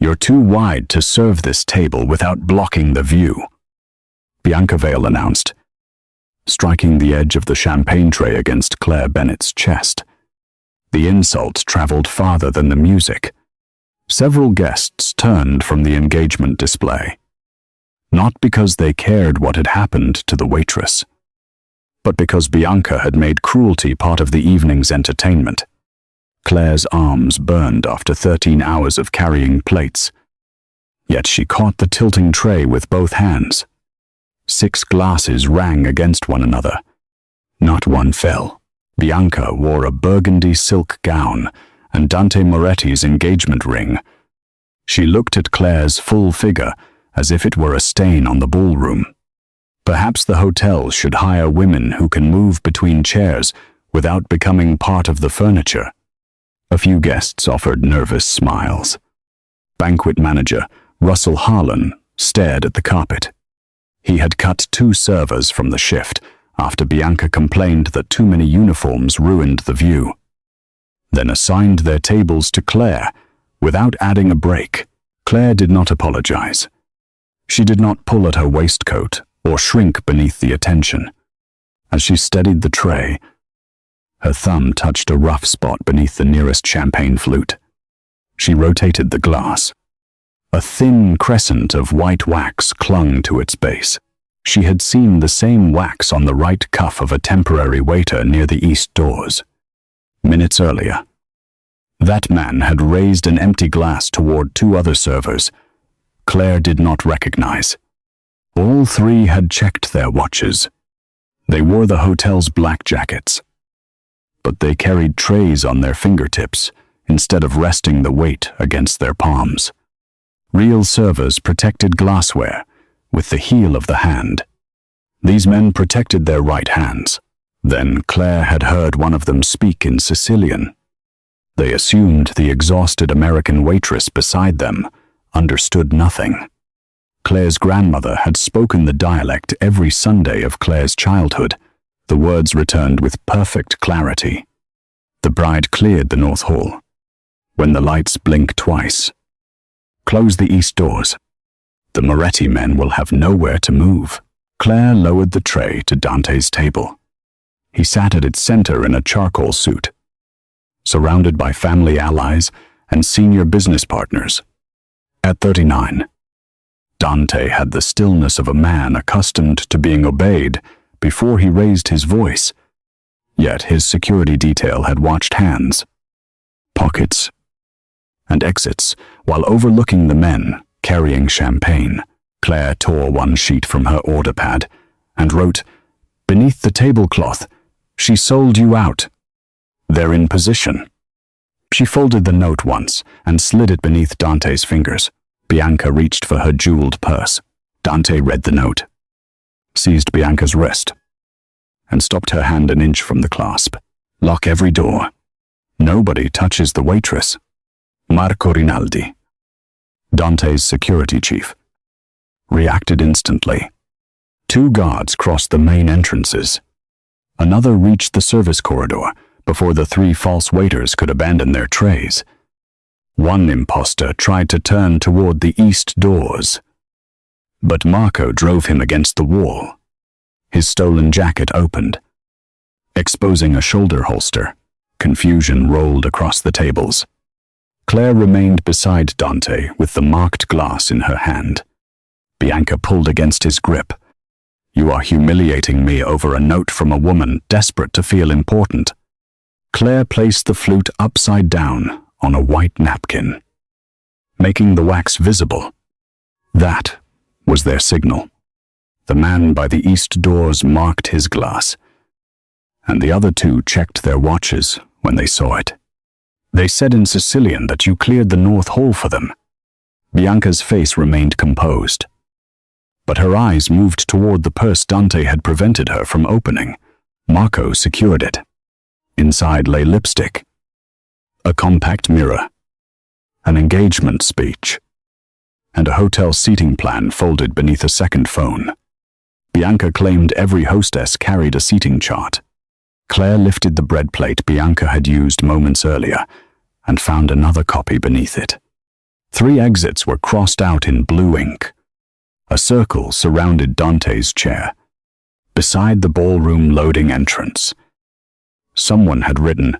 "You're too wide to serve this table without blocking the view," Bianca Vale announced, striking the edge of the champagne tray against Claire Bennett's chest. The insult traveled farther than the music. Several guests turned from the engagement display, not because they cared what had happened to the waitress, but because Bianca had made cruelty part of the evening's entertainment. Claire's arms burned after 13 hours of carrying plates, yet she caught the tilting tray with both hands. 6 glasses rang against one another. Not one fell. Bianca wore a burgundy silk gown and Dante Moretti's engagement ring. She looked at Claire's full figure as if it were a stain on the ballroom. Perhaps the hotel should hire women who can move between chairs without becoming part of the furniture. A few guests offered nervous smiles. Banquet manager Russell Harlan stared at the carpet. He had cut 2 servers from the shift after Bianca complained that too many uniforms ruined the view, then assigned their tables to Claire without adding a break. Claire did not apologize. She did not pull at her waistcoat or shrink beneath the attention. As she steadied the tray, her thumb touched a rough spot beneath the nearest champagne flute. She rotated the glass. A thin crescent of white wax clung to its base. She had seen the same wax on the right cuff of a temporary waiter near the east doors. Minutes earlier, that man had raised an empty glass toward 2 other servers Claire did not recognize. All 3 had checked their watches. They wore the hotel's black jackets, but they carried trays on their fingertips instead of resting the weight against their palms. Real servers protected glassware with the heel of the hand. These men protected their right hands. Then Claire had heard one of them speak in Sicilian. They assumed the exhausted American waitress beside them understood nothing. Claire's grandmother had spoken the dialect every Sunday of Claire's childhood. The words returned with perfect clarity. The bride cleared the north hall. When the lights blink twice, close the east doors. The Moretti men will have nowhere to move. Claire lowered the tray to Dante's table. He sat at its center in a charcoal suit, surrounded by family allies and senior business partners. At 39, Dante had the stillness of a man accustomed to being obeyed before he raised his voice. Yet his security detail had watched hands, pockets, and exits while overlooking the men carrying champagne. Claire tore one sheet from her order pad and wrote, "Beneath the tablecloth, she sold you out. They're in position." She folded the note once and slid it beneath Dante's fingers. Bianca reached for her jeweled purse. Dante read the note, seized Bianca's wrist, and stopped her hand an inch from the clasp. "Lock every door. Nobody touches the waitress. Marco Rinaldi." Dante's security chief reacted instantly. 2 guards crossed the main entrances. Another reached the service corridor before the 3 false waiters could abandon their trays. One imposter tried to turn toward the east doors, but Marco drove him against the wall. His stolen jacket opened, exposing a shoulder holster. Confusion rolled across the tables. Claire remained beside Dante with the marked glass in her hand. Bianca pulled against his grip. "You are humiliating me over a note from a woman desperate to feel important." Claire placed the flute upside down on a white napkin, making the wax visible. That was their signal. The man by the east doors marked his glass, and the other 2 checked their watches when they saw it. "They said in Sicilian that you cleared the north hall for them." Bianca's face remained composed, but her eyes moved toward the purse Dante had prevented her from opening. Marco secured it. Inside lay lipstick, a compact mirror, an engagement speech, and a hotel seating plan folded beneath a second phone. Bianca claimed every hostess carried a seating chart. Claire lifted the bread plate Bianca had used moments earlier and found another copy beneath it. 3 exits were crossed out in blue ink. A circle surrounded Dante's chair, beside the ballroom loading entrance. Someone had written,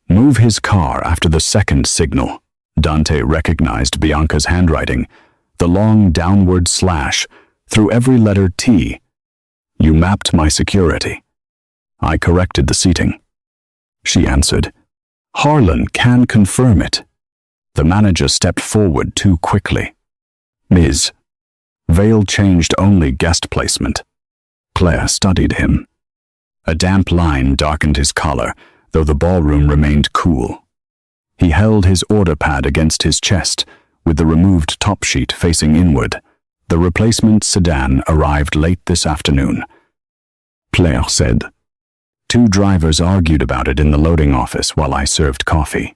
"Move his car after the second signal." Dante recognized Bianca's handwriting, the long downward slash through every letter T. "You mapped my security. I corrected the seating." She answered, "Harlan can confirm it." The manager stepped forward too quickly. "Ms. Vale changed only guest placement." Claire studied him. A damp line darkened his collar, though the ballroom remained cool. He held his order pad against his chest, with the removed top sheet facing inward. The replacement sedan arrived late this afternoon. Claire said. 2 drivers argued about it in the loading office while I served coffee.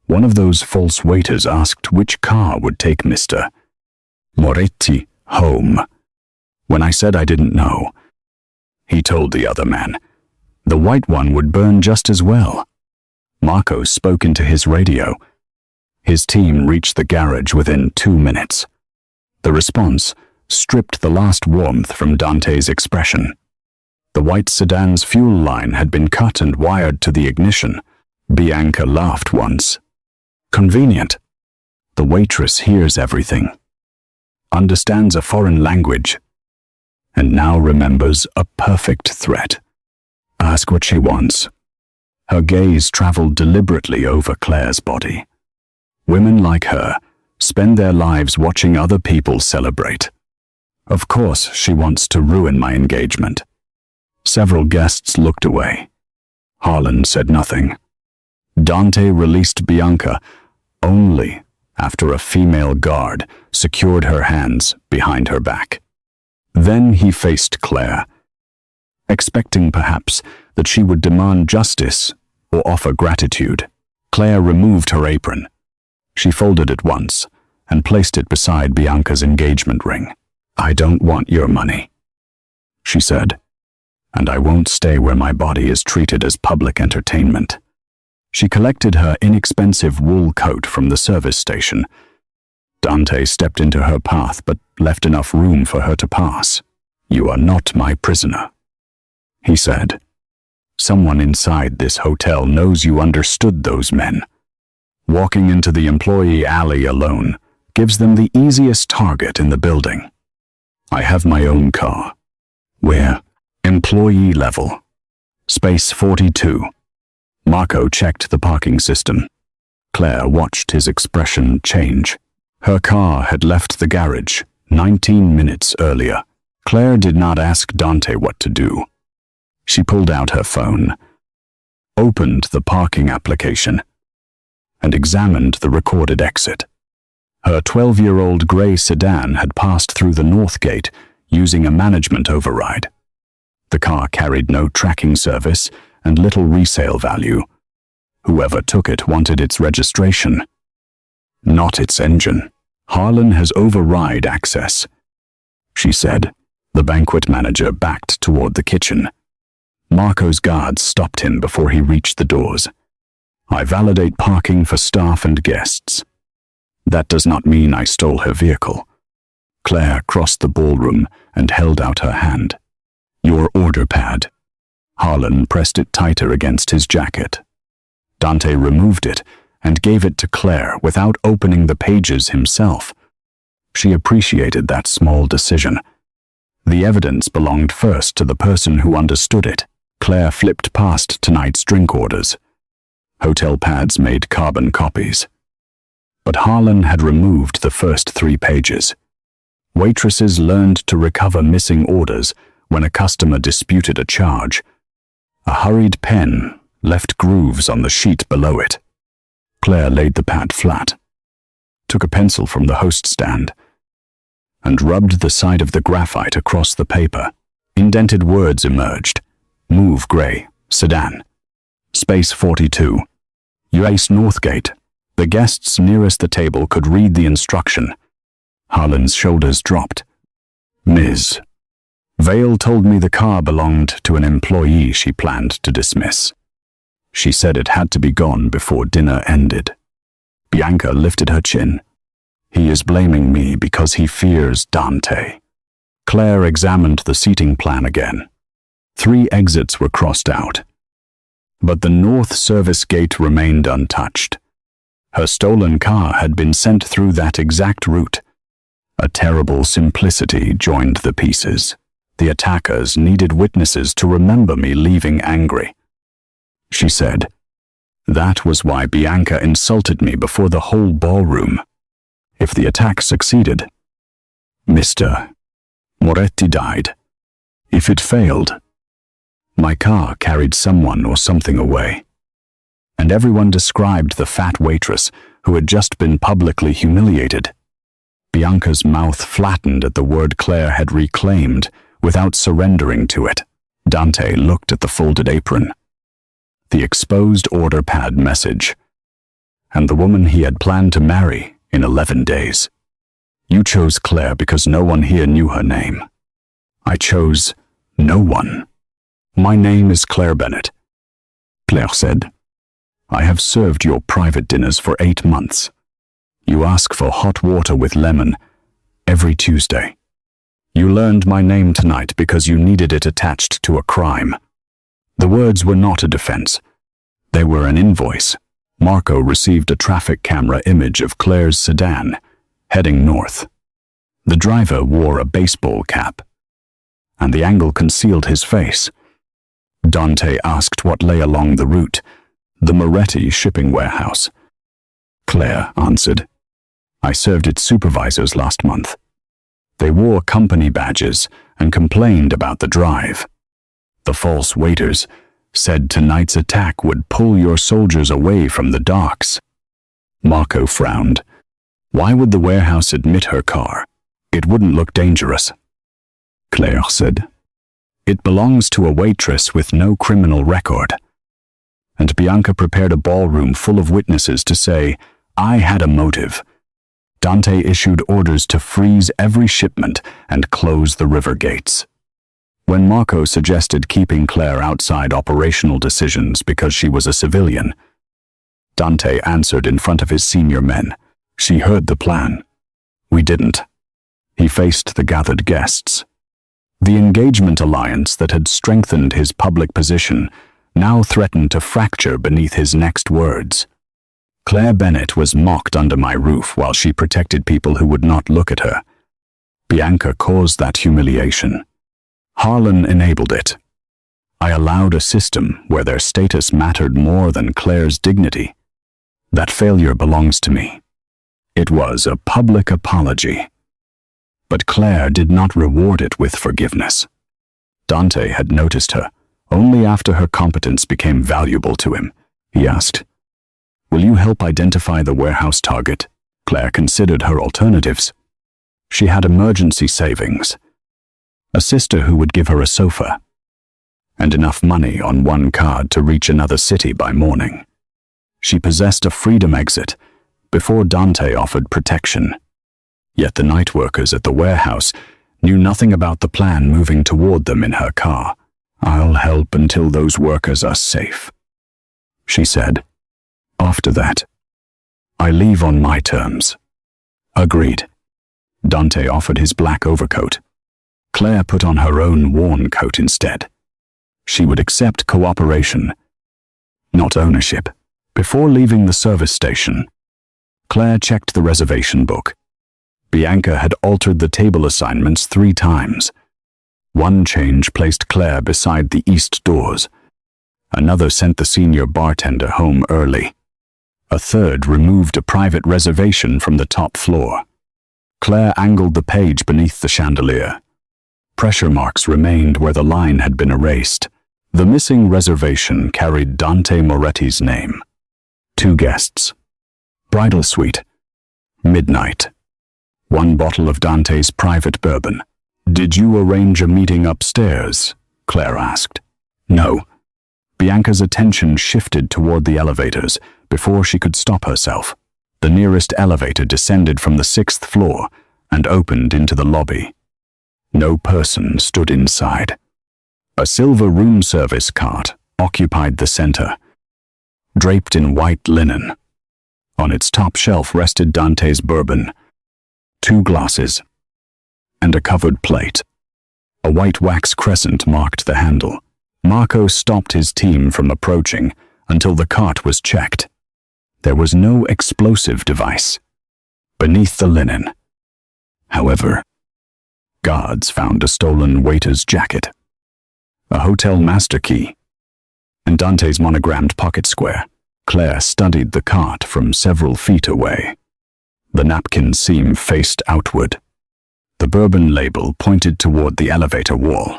One of those false waiters asked which car would take Mr. Moretti home. When I said I didn't know, he told the other man, the white one would burn just as well. Marco spoke into his radio. His team reached the garage within 2 minutes. The response stripped the last warmth from Dante's expression. The white sedan's fuel line had been cut and wired to the ignition. Bianca laughed once. Convenient. The waitress hears everything, understands a foreign language, and now remembers a perfect threat. Ask what she wants. Her gaze traveled deliberately over Claire's body. Women like her spend their lives watching other people celebrate. Of course, she wants to ruin my engagement. Several guests looked away. Harlan said nothing. Dante released Bianca only after a female guard secured her hands behind her back. Then he faced Claire, expecting perhaps that she would demand justice or offer gratitude. Claire removed her apron. She folded it once and placed it beside Bianca's engagement ring. "I don't want your money," she said, "and I won't stay where my body is treated as public entertainment." She collected her inexpensive wool coat from the service station. Dante stepped into her path but left enough room for her to pass. "You are not my prisoner," he said. "Someone inside this hotel knows you understood those men. Walking into the employee alley alone gives them the easiest target in the building. I have my own car. We're employee level. Space 42. Marco checked the parking system. Claire watched his expression change. Her car had left the garage 19 minutes earlier. Claire did not ask Dante what to do. She pulled out her phone, opened the parking application, and examined the recorded exit. Her 12-year-old gray sedan had passed through the north gate using a management override. The car carried no tracking service and little resale value. Whoever took it wanted its registration, not its engine. "Harlan has override access," she said. The banquet manager backed toward the kitchen. Marco's guards stopped him before he reached the doors. "I validate parking for staff and guests. That does not mean I stole her vehicle." Claire crossed the ballroom and held out her hand. "Your order pad." Harlan pressed it tighter against his jacket. Dante removed it and gave it to Claire without opening the pages himself. She appreciated that small decision. The evidence belonged first to the person who understood it. Claire flipped past tonight's drink orders. Hotel pads made carbon copies. But Harlan had removed the first 3 pages. Waitresses learned to recover missing orders when a customer disputed a charge. A hurried pen left grooves on the sheet below it. Claire laid the pad flat, took a pencil from the host stand, and rubbed the side of the graphite across the paper. Indented words emerged. "Move gray, sedan. Space 42. US Northgate." The guests nearest the table could read the instruction. Harlan's shoulders dropped. "Ms. Vale told me the car belonged to an employee she planned to dismiss. She said it had to be gone before dinner ended." Bianca lifted her chin. He is blaming me because he fears Dante. Claire examined the seating plan again. 3 exits were crossed out. But the north service gate remained untouched. Her stolen car had been sent through that exact route. A terrible simplicity joined the pieces. The attackers needed witnesses to remember me leaving angry. She said, "That was why Bianca insulted me before the whole ballroom. If the attack succeeded, Mr. Moretti died. If it failed, my car carried someone or something away." And everyone described the fat waitress who had just been publicly humiliated. Bianca's mouth flattened at the word Claire had reclaimed without surrendering to it. Dante looked at the folded apron. The exposed order pad message. And the woman he had planned to marry in 11 days. "You chose Claire because no one here knew her name. I chose no one. My name is Claire Bennett." Claire said, "I have served your private dinners for 8 months. You ask for hot water with lemon every Tuesday. You learned my name tonight because you needed it attached to a crime." The words were not a defense. They were an invoice. Marco received a traffic camera image of Claire's sedan, heading north. The driver wore a baseball cap, and the angle concealed his face. Dante asked what lay along the route. "The Moretti shipping warehouse." Claire answered, "I served its supervisors last month. They wore company badges and complained about the drive. The false waiters said tonight's attack would pull your soldiers away from the docks." Marco frowned. Why would the warehouse admit her car? It wouldn't look dangerous. Claire said, "It belongs to a waitress with no criminal record." And Bianca prepared a ballroom full of witnesses to say, "I had a motive." Dante issued orders to freeze every shipment and close the river gates. When Marco suggested keeping Claire outside operational decisions because she was a civilian, Dante answered in front of his senior men, "She heard the plan. We didn't." He faced the gathered guests. The engagement alliance that had strengthened his public position now threatened to fracture beneath his next words. Claire Bennett was mocked under my roof while she protected people who would not look at her. Bianca caused that humiliation. Harlan enabled it. I allowed a system where their status mattered more than Claire's dignity. That failure belongs to me. It was a public apology. But Claire did not reward it with forgiveness. Dante had noticed her only after her competence became valuable to him. He asked, "Will you help identify the warehouse target?" Claire considered her alternatives. She had emergency savings, a sister who would give her a sofa, and enough money on one card to reach another city by morning. She possessed a freedom exit before Dante offered protection. Yet the night workers at the warehouse knew nothing about the plan moving toward them in her car. "I'll help until those workers are safe," she said. "After that, I leave on my terms." Agreed. Dante offered his black overcoat. Claire put on her own worn coat instead. She would accept cooperation, not ownership. Before leaving the service station, Claire checked the reservation book. Bianca had altered the table assignments 3 times. One change placed Claire beside the east doors. Another sent the senior bartender home early. A third removed a private reservation from the top floor. Claire angled the page beneath the chandelier. Pressure marks remained where the line had been erased. The missing reservation carried Dante Moretti's name. 2 guests. Bridal-Suite. Midnight. 1 bottle of Dante's private bourbon. "Did you arrange a meeting upstairs?" Claire asked. "No." Bianca's attention shifted toward the elevators before she could stop herself. The nearest elevator descended from the 6th floor and opened into the lobby. No person stood inside. A silver room service cart occupied the center, draped in white linen. On its top shelf rested Dante's bourbon, 2 glasses, and a covered plate. A white wax crescent marked the handle. Marco stopped his team from approaching until the cart was checked. There was no explosive device beneath the linen. However, guards found a stolen waiter's jacket, a hotel master key, and Dante's monogrammed pocket square. Claire studied the cart from several feet away. The napkin seam faced outward. The bourbon label pointed toward the elevator wall.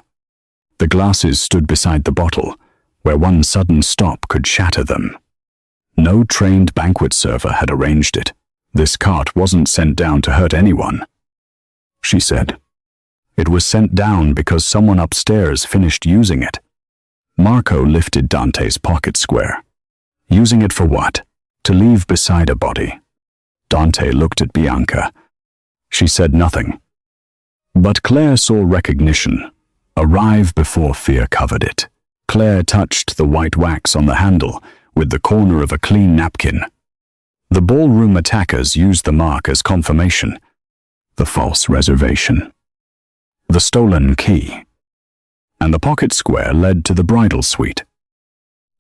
The glasses stood beside the bottle, where one sudden stop could shatter them. No trained banquet server had arranged it. This cart wasn't sent down to hurt anyone, she said. It was sent down because someone upstairs finished using it. Marco lifted Dante's pocket square. Using it for what? To leave beside a body. Dante looked at Bianca. She said nothing. But Claire saw recognition arrive before fear covered it. Claire touched the white wax on the handle with the corner of a clean napkin. The ballroom attackers used the mark as confirmation. The false reservation, the stolen key, and the pocket square led to the Bridal-Suite.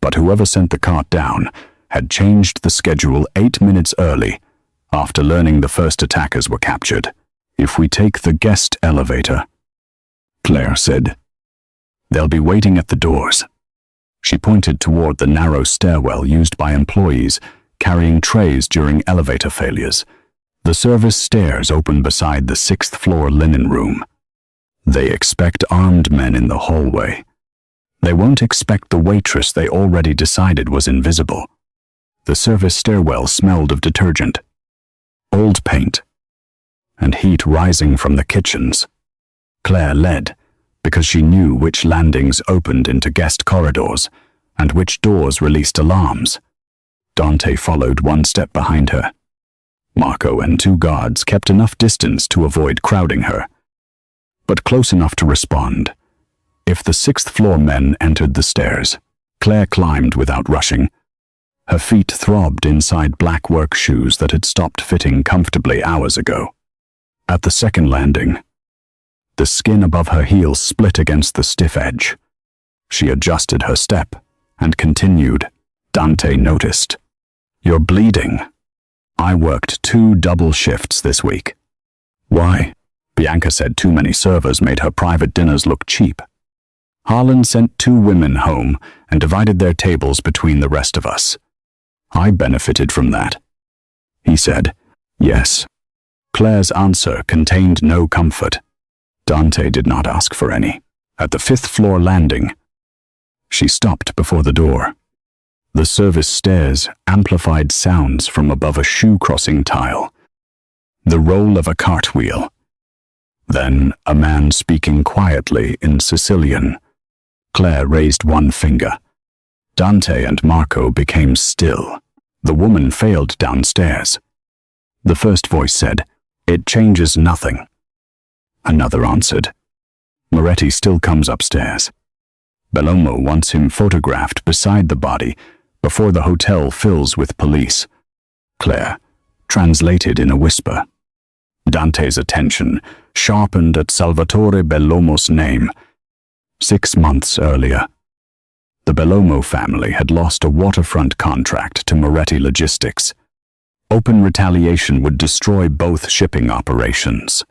But whoever sent the cart down had changed the schedule 8 minutes early after learning the first attackers were captured. If we take the guest elevator, Claire said, they'll be waiting at the doors. She pointed toward the narrow stairwell used by employees carrying trays during elevator failures. The service stairs open beside the 6th floor linen room. They expect armed men in the hallway. They won't expect the waitress they already decided was invisible. The service stairwell smelled of detergent, old paint, and heat rising from the kitchens. Claire led because she knew which landings opened into guest corridors and which doors released alarms. Dante followed 1 step behind her. Marco and 2 guards kept enough distance to avoid crowding her, but close enough to respond. If the 6th floor men entered the stairs, Claire climbed without rushing. Her feet throbbed inside black work shoes that had stopped fitting comfortably hours ago. At the 2nd landing, the skin above her heels split against the stiff edge. She adjusted her step and continued. Dante noticed. You're bleeding. I worked 2 double shifts this week. Why? Bianca said too many servers made her private dinners look cheap. Harlan sent 2 women home and divided their tables between the rest of us. I benefited from that. He said, yes. Claire's answer contained no comfort. Dante did not ask for any. At the 5th floor landing, she stopped before the door. The service stairs amplified sounds from above a shoe-crossing tile. The roll of a cartwheel. Then a man speaking quietly in Sicilian. Claire raised 1 finger. Dante and Marco became still. The woman failed downstairs. The first voice said, "It changes nothing." Another answered, "Moretti still comes upstairs. Bellomo wants him photographed beside the body before the hotel fills with police." Claire translated in a whisper. Dante's attention sharpened at Salvatore Bellomo's name. 6 months earlier, the Bellomo family had lost a waterfront contract to Moretti Logistics. Open retaliation would destroy both shipping operations.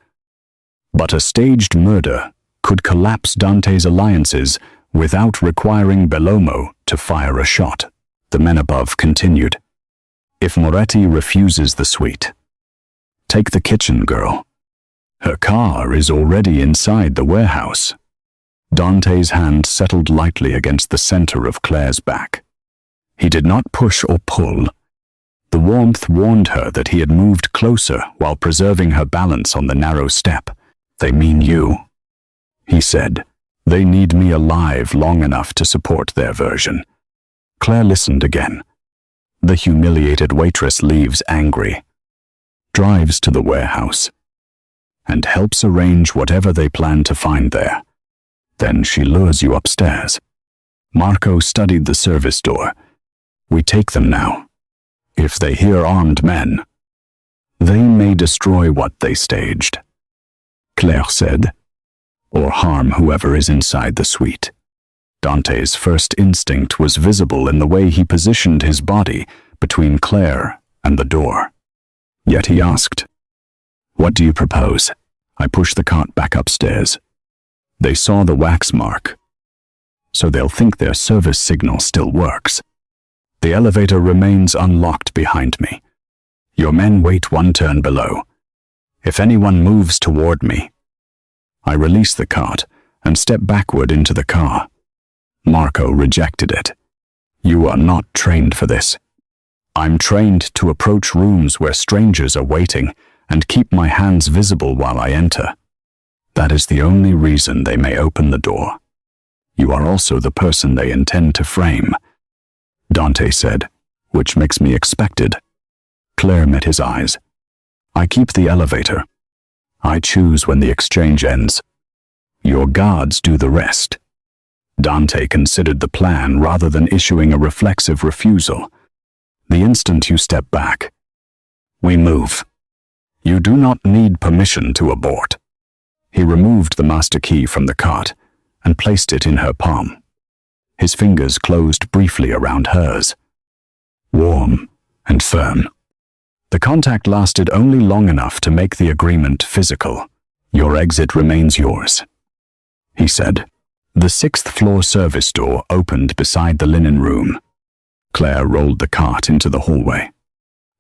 But a staged murder could collapse Dante's alliances without requiring Bellomo to fire a shot. The men above continued. If Moretti refuses the suite, take the kitchen girl. Her car is already inside the warehouse. Dante's hand settled lightly against the center of Claire's back. He did not push or pull. The warmth warned her that he had moved closer while preserving her balance on the narrow step. "They mean you," he said. "They need me alive long enough to support their version." Claire listened again. The humiliated waitress leaves angry, drives to the warehouse, and helps arrange whatever they plan to find there. Then she lures you upstairs. Marco studied the service door. "We take them now. If they hear armed men, They may destroy what they staged, Claire said, or harm whoever is inside the suite. Dante's first instinct was visible in the way he positioned his body between Claire and the door. Yet he asked, "What do you propose?" I pushed the cart back upstairs. They saw the wax mark, so they'll think their service signal still works. The elevator remains unlocked behind me. Your men wait one turn below. If anyone moves toward me, I release the cart and step backward into the car. Marco rejected it. You are not trained for this. I'm trained to approach rooms where strangers are waiting and keep my hands visible while I enter. That is the only reason they may open the door. You are also the person they intend to frame, Dante said, which makes me expected. Claire met his eyes. I keep the elevator. I choose when the exchange ends. Your guards do the rest. Dante considered the plan rather than issuing a reflexive refusal. The instant you step back, we move. You do not need permission to abort. He removed the master key from the cart and placed it in her palm. His fingers closed briefly around hers. Warm and firm. The contact lasted only long enough to make the agreement physical. Your exit remains yours, he said. The 6th floor service door opened beside the linen room. Claire rolled the cart into the hallway.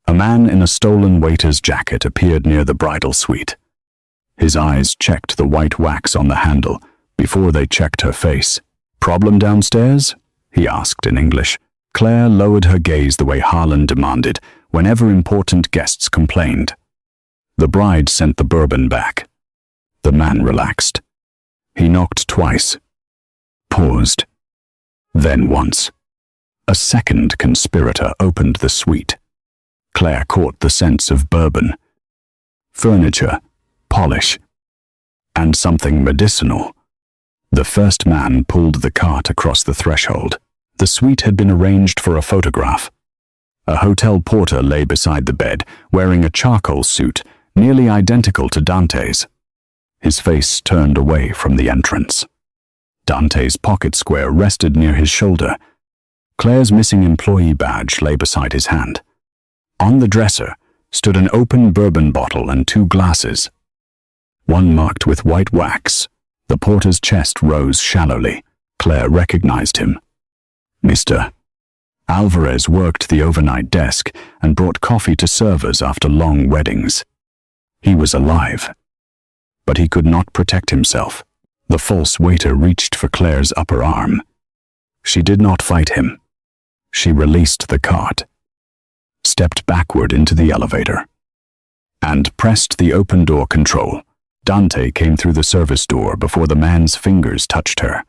A man in a stolen waiter's jacket appeared near the Bridal-Suite. His eyes checked the white wax on the handle before they checked her face. Problem downstairs? He asked in English. Claire lowered her gaze the way Harlan demanded whenever important guests complained. The bride sent the bourbon back. The man relaxed. He knocked twice, paused, then once. A second conspirator opened the suite. Claire caught the sense of bourbon, furniture, polish, and something medicinal. The first man pulled the cart across the threshold. The suite had been arranged for a photograph. A hotel porter lay beside the bed, wearing a charcoal suit, nearly identical to Dante's. His face turned away from the entrance. Dante's pocket square rested near his shoulder. Claire's missing employee badge lay beside his hand. On the dresser stood an open bourbon bottle and 2 glasses, one marked with white wax. The porter's chest rose shallowly. Claire recognized him. Mr. Alvarez worked the overnight desk and brought coffee to servers after long weddings. He was alive, but he could not protect himself. The false waiter reached for Claire's upper arm. She did not fight him. She released the cart, stepped backward into the elevator, and pressed the open door control. Dante came through the service door before the man's fingers touched her.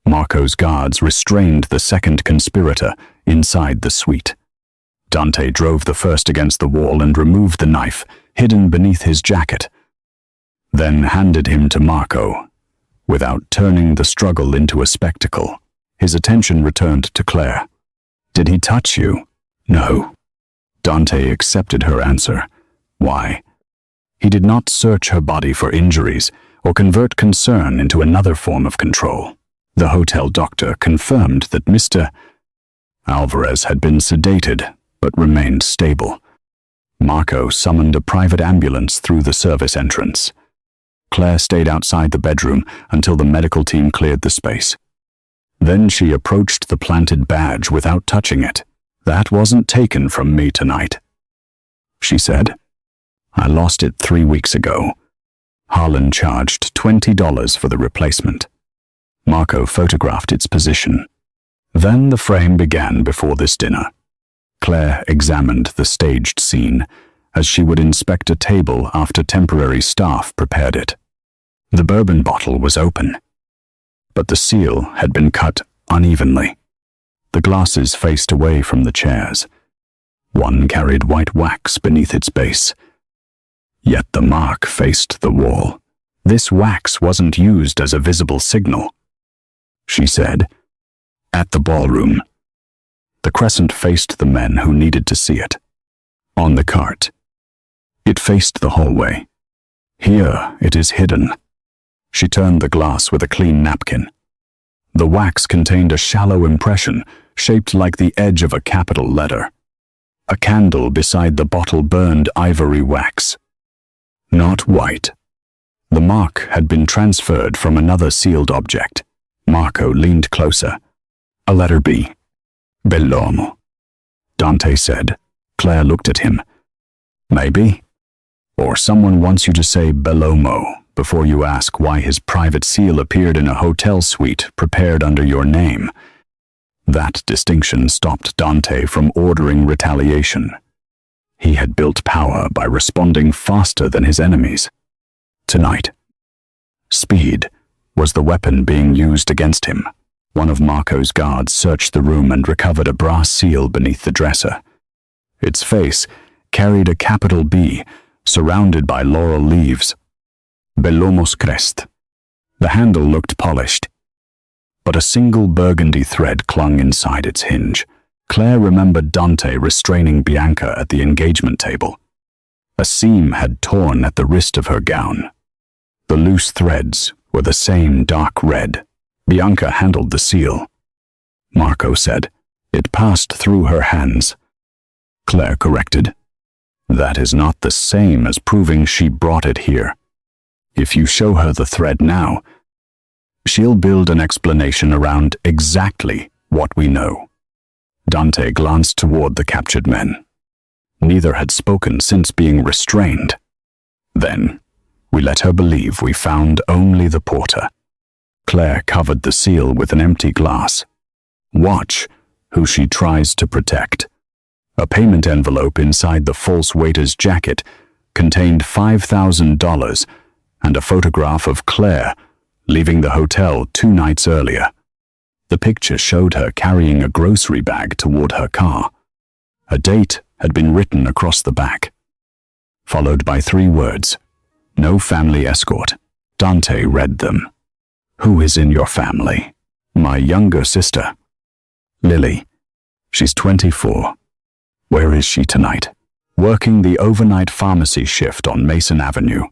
Marco's guards restrained the second conspirator inside the suite. Dante drove the first against the wall and removed the knife hidden beneath his jacket, then handed him to Marco, without turning the struggle into a spectacle. His attention returned to Claire. Did he touch you? No. Dante accepted her answer. Why? He did not search her body for injuries or convert concern into another form of control. The hotel doctor confirmed that Mr. Alvarez had been sedated but remained stable. Marco summoned a private ambulance through the service entrance. Claire stayed outside the bedroom until the medical team cleared the space. Then she approached the planted badge without touching it. That wasn't taken from me tonight, she said. I lost it 3 weeks ago. Harlan charged $20 for the replacement. Marco photographed its position. Then the frame began before this dinner. Claire examined the staged scene as she would inspect a table after temporary staff prepared it. The bourbon bottle was open, but the seal had been cut unevenly. The glasses faced away from the chairs. One carried white wax beneath its base. Yet the mark faced the wall. This wax wasn't used as a visible signal, she said. At the ballroom, the crescent faced the men who needed to see it. On the cart, It faced the hallway. Here it is hidden. She turned the glass with a clean napkin. The wax contained a shallow impression shaped like the edge of a capital letter. A candle beside the bottle burned ivory wax. Not white. The mark had been transferred from another sealed object. Marco leaned closer. A letter B. Bell'uomo. Dante said. Claire looked at him. Maybe. Or someone wants you to say Bell'uomo before you ask why his private seal appeared in a hotel suite prepared under your name. That distinction stopped Dante from ordering retaliation. He had built power by responding faster than his enemies. Tonight, speed was the weapon being used against him. One of Marco's guards searched the room and recovered a brass seal beneath the dresser. Its face carried a capital B, surrounded by laurel leaves. Bell'uomo's crest. The handle looked polished, but a single burgundy thread clung inside its hinge. Claire remembered Dante restraining Bianca at the engagement table. A seam had torn at the wrist of her gown. The loose threads were the same dark red. Bianca handled the seal. Marco said, "It passed through her hands." Claire corrected, "That is not the same as proving she brought it here. If you show her the thread now, she'll build an explanation around exactly what we know." Dante glanced toward the captured men. Neither had spoken since being restrained. Then, we let her believe we found only the porter. Claire covered the seal with an empty glass. Watch who she tries to protect. A payment envelope inside the false waiter's jacket contained $5,000 and a photograph of Claire leaving the hotel 2 nights earlier. The picture showed her carrying a grocery bag toward her car. A date had been written across the back, followed by 3 words, "No family escort." Dante read them. "Who is in your family?" "My younger sister, Lily. She's 24. Where is she tonight?" "Working the overnight pharmacy shift on Mason Avenue."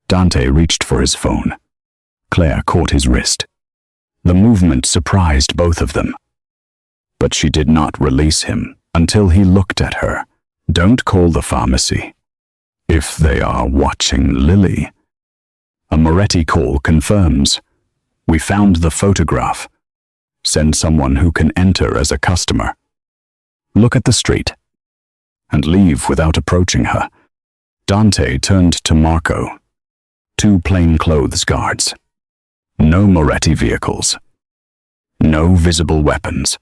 Dante reached for his phone. Claire caught his wrist. The movement surprised both of them. But she did not release him until he looked at her. "Don't call the pharmacy. If they are watching Lily." A Moretti call confirms. "We found the photograph. Send someone who can enter as a customer. Look at the street and leave without approaching her." Dante turned to Marco. 2 plainclothes guards. No Moretti vehicles. No visible weapons.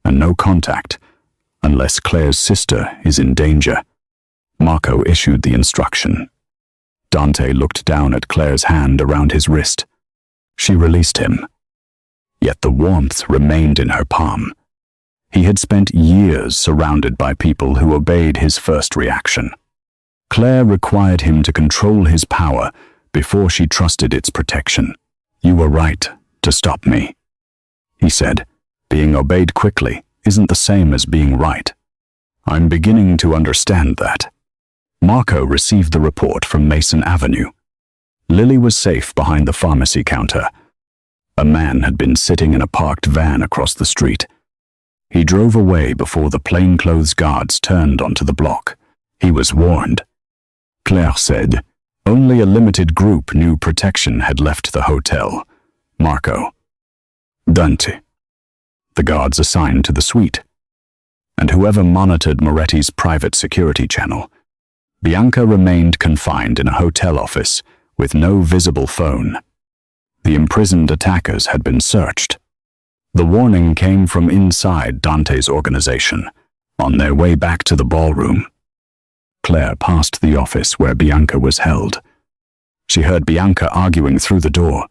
And no contact unless Claire's sister is in danger. Marco issued the instruction. Dante looked down at Claire's hand around his wrist. She released him. Yet the warmth remained in her palm. He had spent years surrounded by people who obeyed his first reaction. Claire required him to control his power before she trusted its protection. "You were right to stop me," he said. "Being obeyed quickly isn't the same as being right." "I'm beginning to understand that." Marco received the report from Mason Avenue. Lily was safe behind the pharmacy counter. A man had been sitting in a parked van across the street. He drove away before the plainclothes guards turned onto the block. He was warned. Claire said, only a limited group knew protection had left the hotel. Marco. Dante. The guards assigned to the suite. And whoever monitored Moretti's private security channel. Bianca remained confined in a hotel office with no visible phone. The imprisoned attackers had been searched. The warning came from inside Dante's organization, on their way back to the ballroom. Claire passed the office where Bianca was held. She heard Bianca arguing through the door.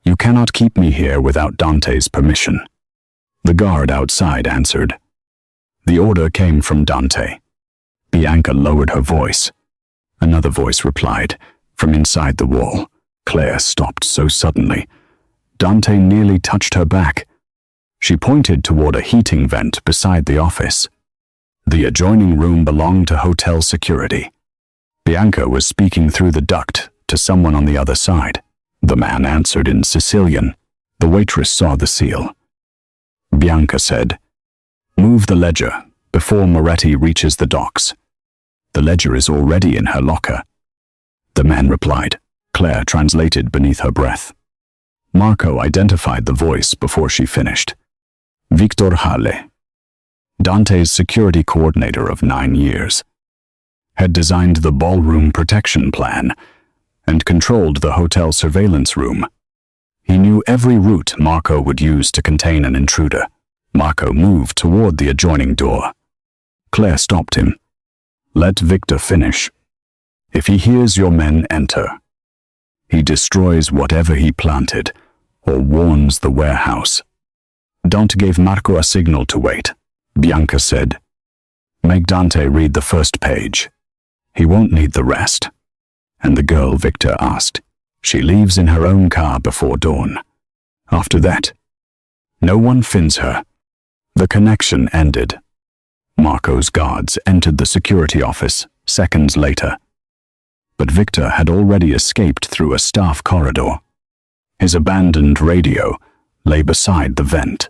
"You cannot keep me here without Dante's permission." The guard outside answered. The order came from Dante. Bianca lowered her voice. Another voice replied, from inside the wall. Claire stopped so suddenly. Dante nearly touched her back. She pointed toward a heating vent beside the office. The adjoining room belonged to hotel security. Bianca was speaking through the duct to someone on the other side. The man answered in Sicilian. The waitress saw the seal. Bianca said, "Move the ledger before Moretti reaches the docks. The ledger is already in her locker." The man replied. Claire translated beneath her breath. Marco identified the voice before she finished. Victor Halle, Dante's security coordinator of 9 years, had designed the ballroom protection plan and controlled the hotel surveillance room. He knew every route Marco would use to contain an intruder. Marco moved toward the adjoining door. Claire stopped him. "Let Victor finish. If he hears your men enter, he destroys whatever he planted or warns the warehouse." Dante gave Marco a signal to wait. Bianca said, "Make Dante read the first page. He won't need the rest." And the girl Victor asked, "She leaves in her own car before dawn. After that, no one fins her." The connection ended. Marco's guards entered the security office seconds later. But Victor had already escaped through a staff corridor. His abandoned radio lay beside the vent.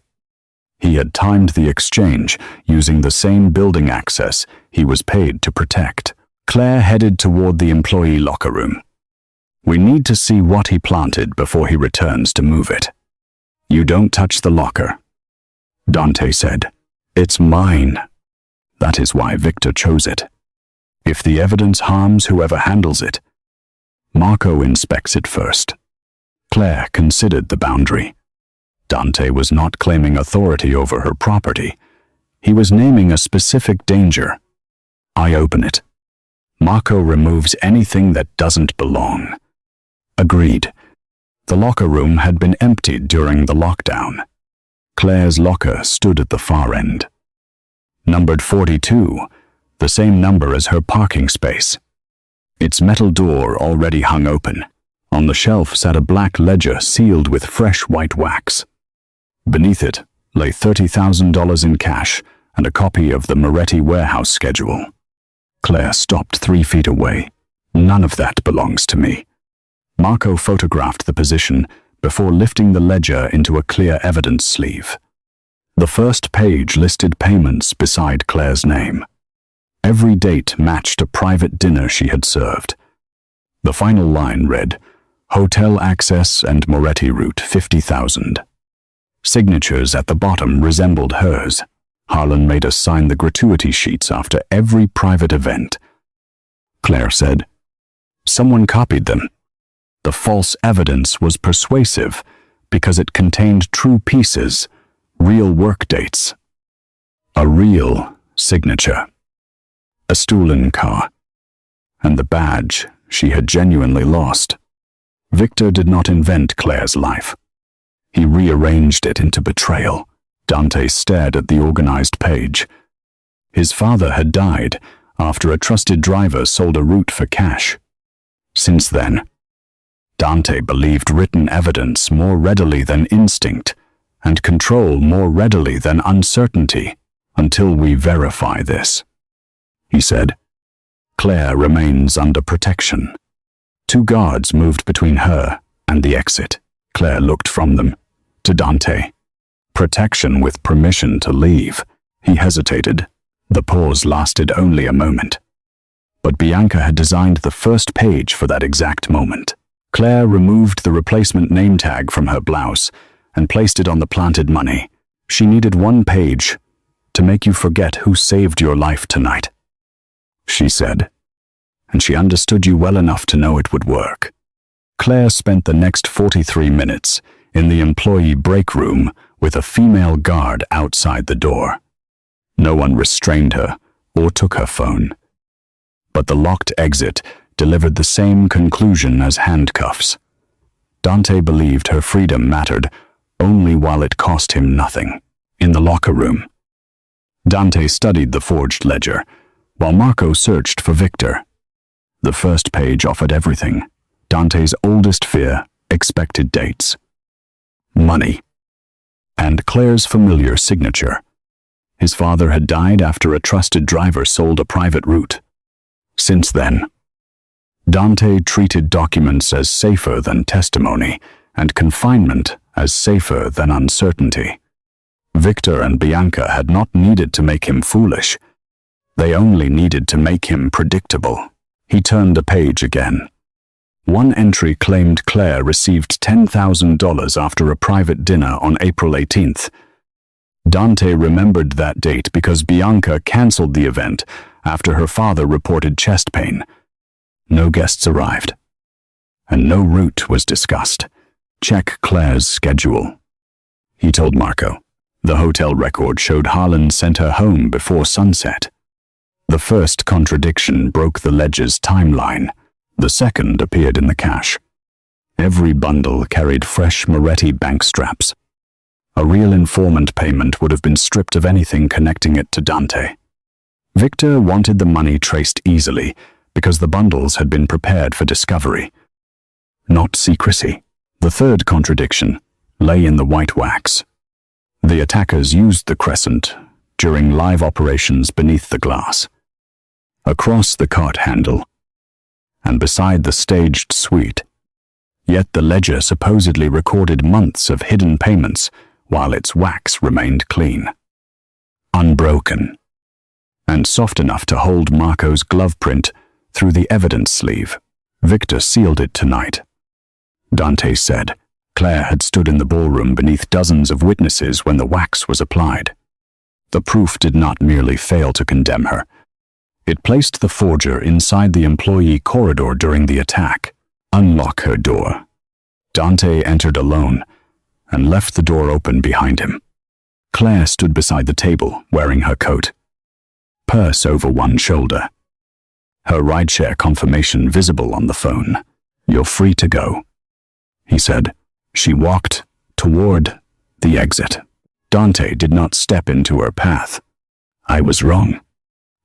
He had timed the exchange using the same building access he was paid to protect. Claire headed toward the employee locker room. "We need to see what he planted before he returns to move it." "You don't touch the locker," Dante said. "It's mine." That is why Victor chose it. If the evidence harms whoever handles it, Marco inspects it first. Claire considered the boundary. Dante was not claiming authority over her property. He was naming a specific danger. "I open it. Marco removes anything that doesn't belong." Agreed. The locker room had been emptied during the lockdown. Claire's locker stood at the far end. Numbered 42, the same number as her parking space. Its metal door already hung open. On the shelf sat a black ledger sealed with fresh white wax. Beneath it lay $30,000 in cash and a copy of the Moretti warehouse schedule. Claire stopped 3 feet away. "None of that belongs to me." Marco photographed the position before lifting the ledger into a clear evidence sleeve. The first page listed payments beside Claire's name. Every date matched a private dinner she had served. The final line read, "Hotel access and Moretti route 50,000. Signatures at the bottom resembled hers. Harlan made us sign the gratuity sheets after every private event. Claire said, "Someone copied them." The false evidence was persuasive because it contained true pieces, real work dates, a real signature, a stolen car, and the badge she had genuinely lost. Victor did not invent Claire's life. He rearranged it into betrayal. Dante stared at the organized page. His father had died after a trusted driver sold a route for cash. Since then, Dante believed written evidence more readily than instinct, and control more readily than uncertainty, until we verify this. He said, "Claire remains under protection." 2 guards moved between her and the exit. Claire looked from them to Dante. "Protection with permission to leave." He hesitated. The pause lasted only a moment. But Bianca had designed the first page for that exact moment. Claire removed the replacement name tag from her blouse and placed it on the planted money. "She needed 1 page to make you forget who saved your life tonight," she said, "and she understood you well enough to know it would work." Claire spent the next 43 minutes in the employee break room with a female guard outside the door. No one restrained her or took her phone. But the locked exit delivered the same conclusion as handcuffs. Dante believed her freedom mattered only while it cost him nothing. In the locker room, Dante studied the forged ledger, while Marco searched for Victor. The first page offered everything. Dante's oldest fear, expected dates, money, and Claire's familiar signature. His father had died after a trusted driver sold a private route. Since then, Dante treated documents as safer than testimony, and confinement as safer than uncertainty. Victor and Bianca had not needed to make him foolish. They only needed to make him predictable. He turned the page again. One entry claimed Claire received $10,000 after a private dinner on April 18th. Dante remembered that date because Bianca cancelled the event after her father reported chest pain. No guests arrived, and no route was discussed. Check Claire's schedule, he told Marco. The hotel record showed Harlan sent her home before sunset. The first contradiction broke the ledger's timeline. The second appeared in the cash. Every bundle carried fresh Moretti bank straps. A real informant payment would have been stripped of anything connecting it to Dante. Victor wanted the money traced easily because the bundles had been prepared for discovery, not secrecy. The third contradiction lay in the white wax. The attackers used the crescent during live operations beneath the glass, across the cart handle, and beside the staged suite. Yet the ledger supposedly recorded months of hidden payments while its wax remained clean, unbroken, and soft enough to hold Marco's glove print through the evidence sleeve. Victor sealed it tonight, Dante said. Claire had stood in the ballroom beneath dozens of witnesses when the wax was applied. The proof did not merely fail to condemn her. It placed the forger inside the employee corridor during the attack. Unlock her door. Dante entered alone and left the door open behind him. Claire stood beside the table, wearing her coat, purse over one shoulder, her rideshare confirmation visible on the phone. You're free to go, he said. She walked toward the exit. Dante did not step into her path. I was wrong.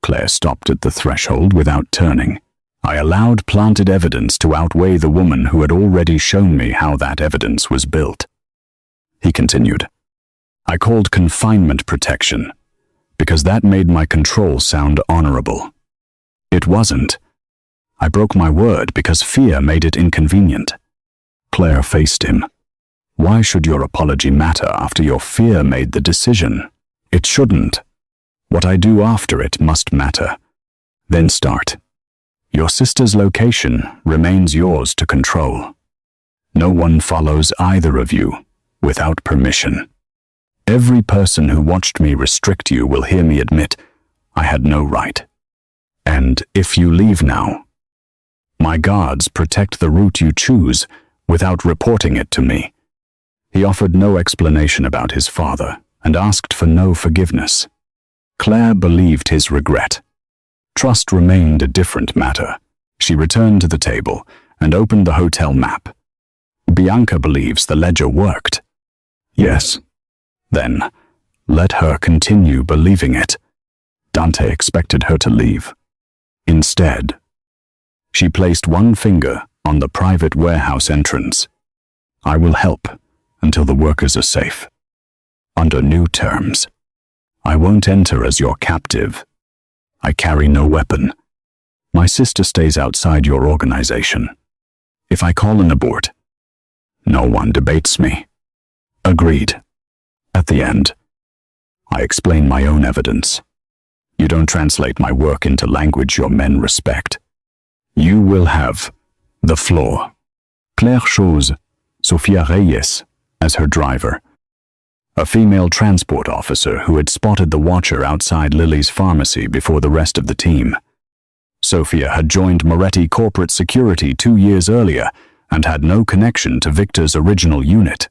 Claire stopped at the threshold without turning. I allowed planted evidence to outweigh the woman who had already shown me how that evidence was built. He continued. I called confinement protection because that made my control sound honorable. It wasn't. I broke my word because fear made it inconvenient. Claire faced him. Why should your apology matter after your fear made the decision? It shouldn't. What I do after it must matter. Then start. Your sister's location remains yours to control. No one follows either of you without permission. Every person who watched me restrict you will hear me admit I had no right. And if you leave now, my guards protect the route you choose without reporting it to me. He offered no explanation about his father and asked for no forgiveness. Claire believed his regret. Trust remained a different matter. She returned to the table and opened the hotel map. Bianca believes the ledger worked. Yes. Then, let her continue believing it. Dante expected her to leave. Instead, she placed one finger on the private warehouse entrance. I will help until the workers are safe. Under new terms. I won't enter as your captive. I carry no weapon. My sister stays outside your organization. If I call an abort, no one debates me. Agreed. At the end, I explain my own evidence. You don't translate my work into language your men respect. You will have the floor. Claire chose Sofia Reyes as her driver, a female transport officer who had spotted the watcher outside Lily's pharmacy before the rest of the team. Sofia had joined Moretti Corporate Security 2 years earlier and had no connection to Victor's original unit.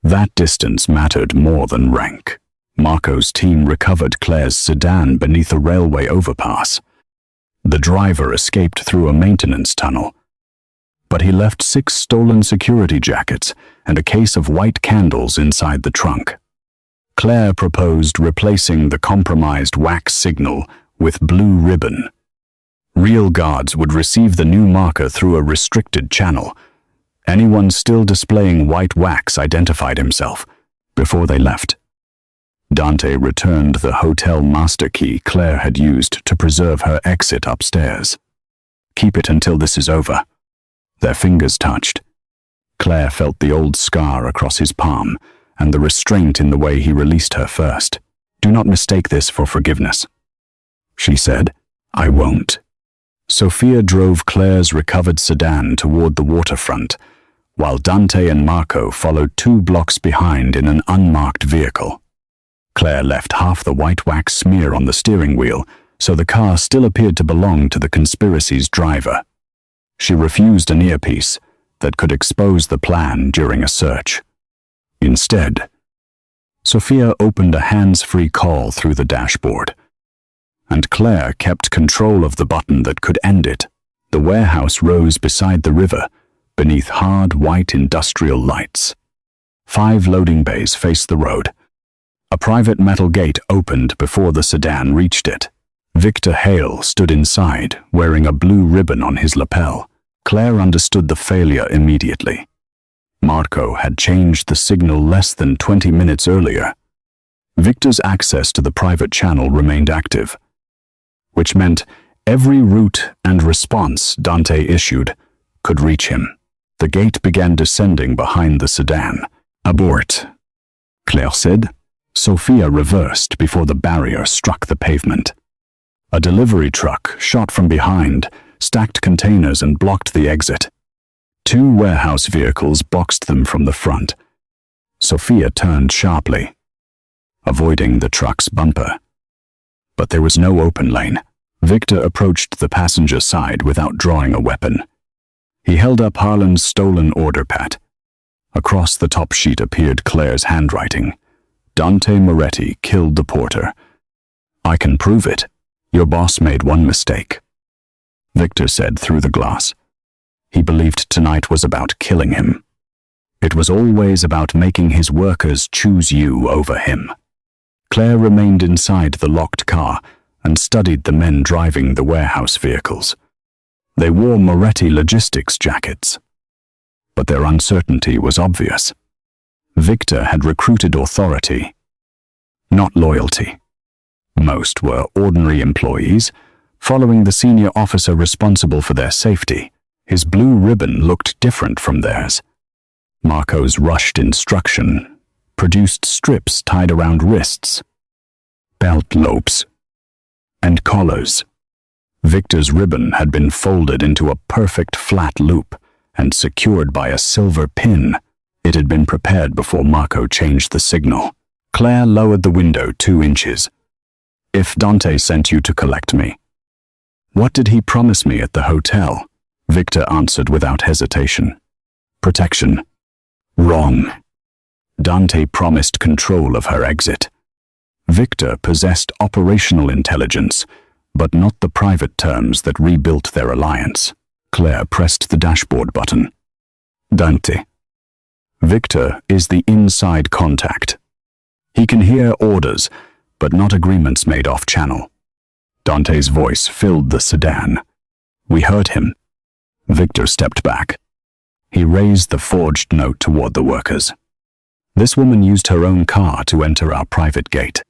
That distance mattered more than rank. Marco's team recovered Claire's sedan beneath a railway overpass. The driver escaped through a maintenance tunnel, but he left 6 stolen security jackets and a case of white candles inside the trunk. Claire proposed replacing the compromised wax signal with blue ribbon. Real guards would receive the new marker through a restricted channel. Anyone still displaying white wax identified himself before they left. Dante returned the hotel master key Claire had used to preserve her exit upstairs. Keep it until this is over." Their fingers touched. Claire felt the old scar across his palm and the restraint in the way he released her first. "Do not mistake this for forgiveness," she said. "I won't." Sophia drove Claire's recovered sedan toward the waterfront, while Dante and Marco followed 2 blocks behind in an unmarked vehicle. Claire left half the white wax smear on the steering wheel, so the car still appeared to belong to the conspiracy's driver. She refused an earpiece that could expose the plan during a search. Instead, Sophia opened a hands-free call through the dashboard, and Claire kept control of the button that could end it. The warehouse rose beside the river, beneath hard white industrial lights. 5 loading bays faced the road. A private metal gate opened before the sedan reached it. Victor Hale stood inside, wearing a blue ribbon on his lapel. Claire understood the failure immediately. Marco had changed the signal less than 20 minutes earlier. Victor's access to the private channel remained active, which meant every route and response Dante issued could reach him. The gate began descending behind the sedan. "Abort," Claire said. Sophia reversed before the barrier struck the pavement. A delivery truck shot from behind, stacked containers and blocked the exit. 2 warehouse vehicles boxed them from the front. Sophia turned sharply, avoiding the truck's bumper. But there was no open lane. Victor approached the passenger side without drawing a weapon. He held up Harlan's stolen order pad. Across the top sheet appeared Claire's handwriting. "Dante Moretti killed the porter. I can prove it. Your boss made one mistake," Victor said through the glass. He believed tonight was about killing him. It was always about making his workers choose you over him. Claire remained inside the locked car and studied the men driving the warehouse vehicles. They wore Moretti logistics jackets, but their uncertainty was obvious. Victor had recruited authority, not loyalty. Most were ordinary employees, following the senior officer responsible for their safety. His blue ribbon looked different from theirs. Marco's rushed instruction produced strips tied around wrists, belt loops, and collars. Victor's ribbon had been folded into a perfect flat loop and secured by a silver pin. It had been prepared before Marco changed the signal. Claire lowered the window 2 inches. "If Dante sent you to collect me, what did he promise me at the hotel?" Victor answered without hesitation. "Protection." Wrong. Dante promised control of her exit. Victor possessed operational intelligence, but not the private terms that rebuilt their alliance. Claire pressed the dashboard button. "Dante. Victor is the inside contact. He can hear orders, but not agreements made off-channel." Dante's voice filled the sedan. "We heard him." Victor stepped back. He raised the forged note toward the workers. "This woman used her own car to enter our private gate.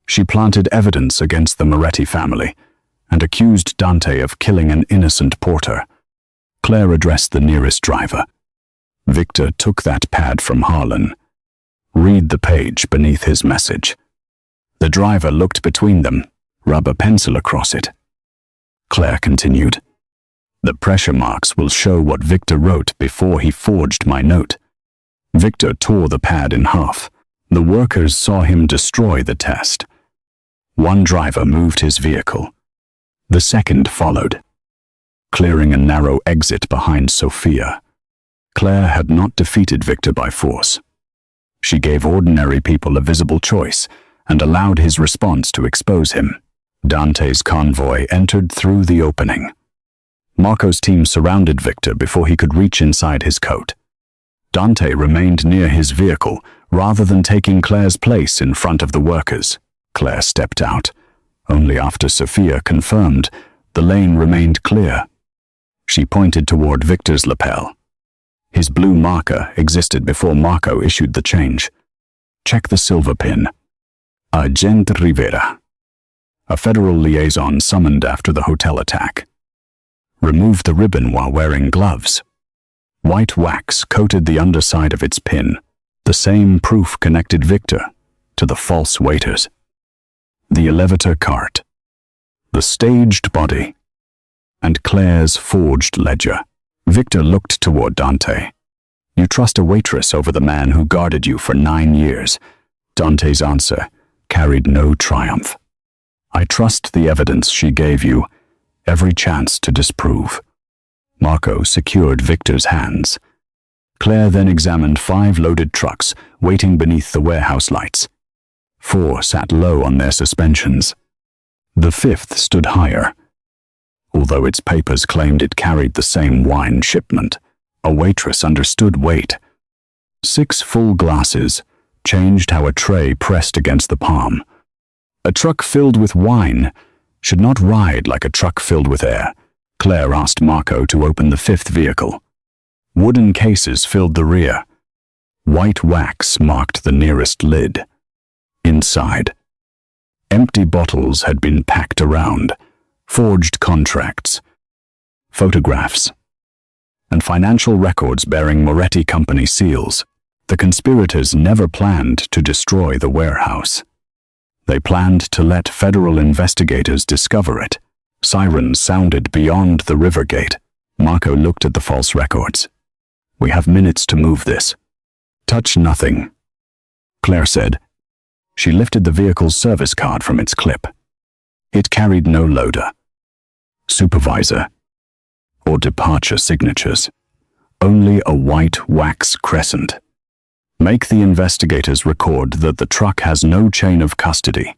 She planted evidence against the Moretti family and accused Dante of killing an innocent porter." Claire addressed the nearest driver. Victor took that pad from Harlan. "Read the page beneath his message." The driver looked between them, rub a pencil across it. Claire continued. "The pressure marks will show what Victor wrote before he forged my note." Victor tore the pad in half. The workers saw him destroy the test. One driver moved his vehicle. The second followed, clearing a narrow exit behind Sophia. Claire had not defeated Victor by force. She gave ordinary people a visible choice and allowed his response to expose him. Dante's convoy entered through the opening. Marco's team surrounded Victor before he could reach inside his coat. Dante remained near his vehicle rather than taking Claire's place in front of the workers. Claire stepped out. Only after Sophia confirmed the lane remained clear. She pointed toward Victor's lapel. His blue marker existed before Marco issued the change. "Check the silver pin." Agent Rivera, a federal liaison summoned after the hotel attack. removed the ribbon while wearing gloves. White wax coated the underside of its pin. The same proof connected Victor to the false waiters. The elevator cart, the staged body, and Claire's forged ledger. Victor looked toward Dante. "You trust a waitress over the man who guarded you for 9 years." Dante's answer carried no triumph. "I trust the evidence she gave you every chance to disprove." Marco secured Victor's hands. Claire then examined 5 loaded trucks waiting beneath the warehouse lights. 4 sat low on their suspensions. The 5th stood higher, although its papers claimed it carried the same wine shipment. A waitress understood weight. 6 full glasses changed how a tray pressed against the palm. A truck filled with wine should not ride like a truck filled with air. Claire asked Marco to open the 5th vehicle. Wooden cases filled the rear. White wax marked the nearest lid. Inside, empty bottles had been packed around, forged contracts, photographs, and financial records bearing Moretti Company seals. The conspirators never planned to destroy the warehouse. They planned to let federal investigators discover it. Sirens sounded beyond the river gate. Marco looked at the false records. "We have minutes to move this." "Touch nothing," Claire said. She lifted the vehicle's service card from its clip. It carried no loader, supervisor, or departure signatures. Only a white wax crescent. "Make the investigators record that the truck has no chain of custody.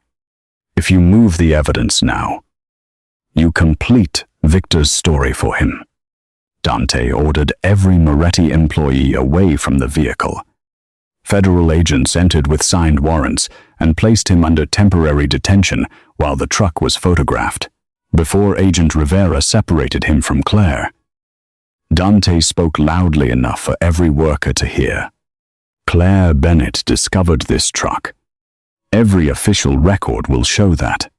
If you move the evidence now, you complete Victor's story for him." Dante ordered every Moretti employee away from the vehicle. Federal agents entered with signed warrants and placed him under temporary detention while the truck was photographed, before Agent Rivera separated him from Claire. Dante spoke loudly enough for every worker to hear. "Claire Bennett discovered this truck. Every official record will show that.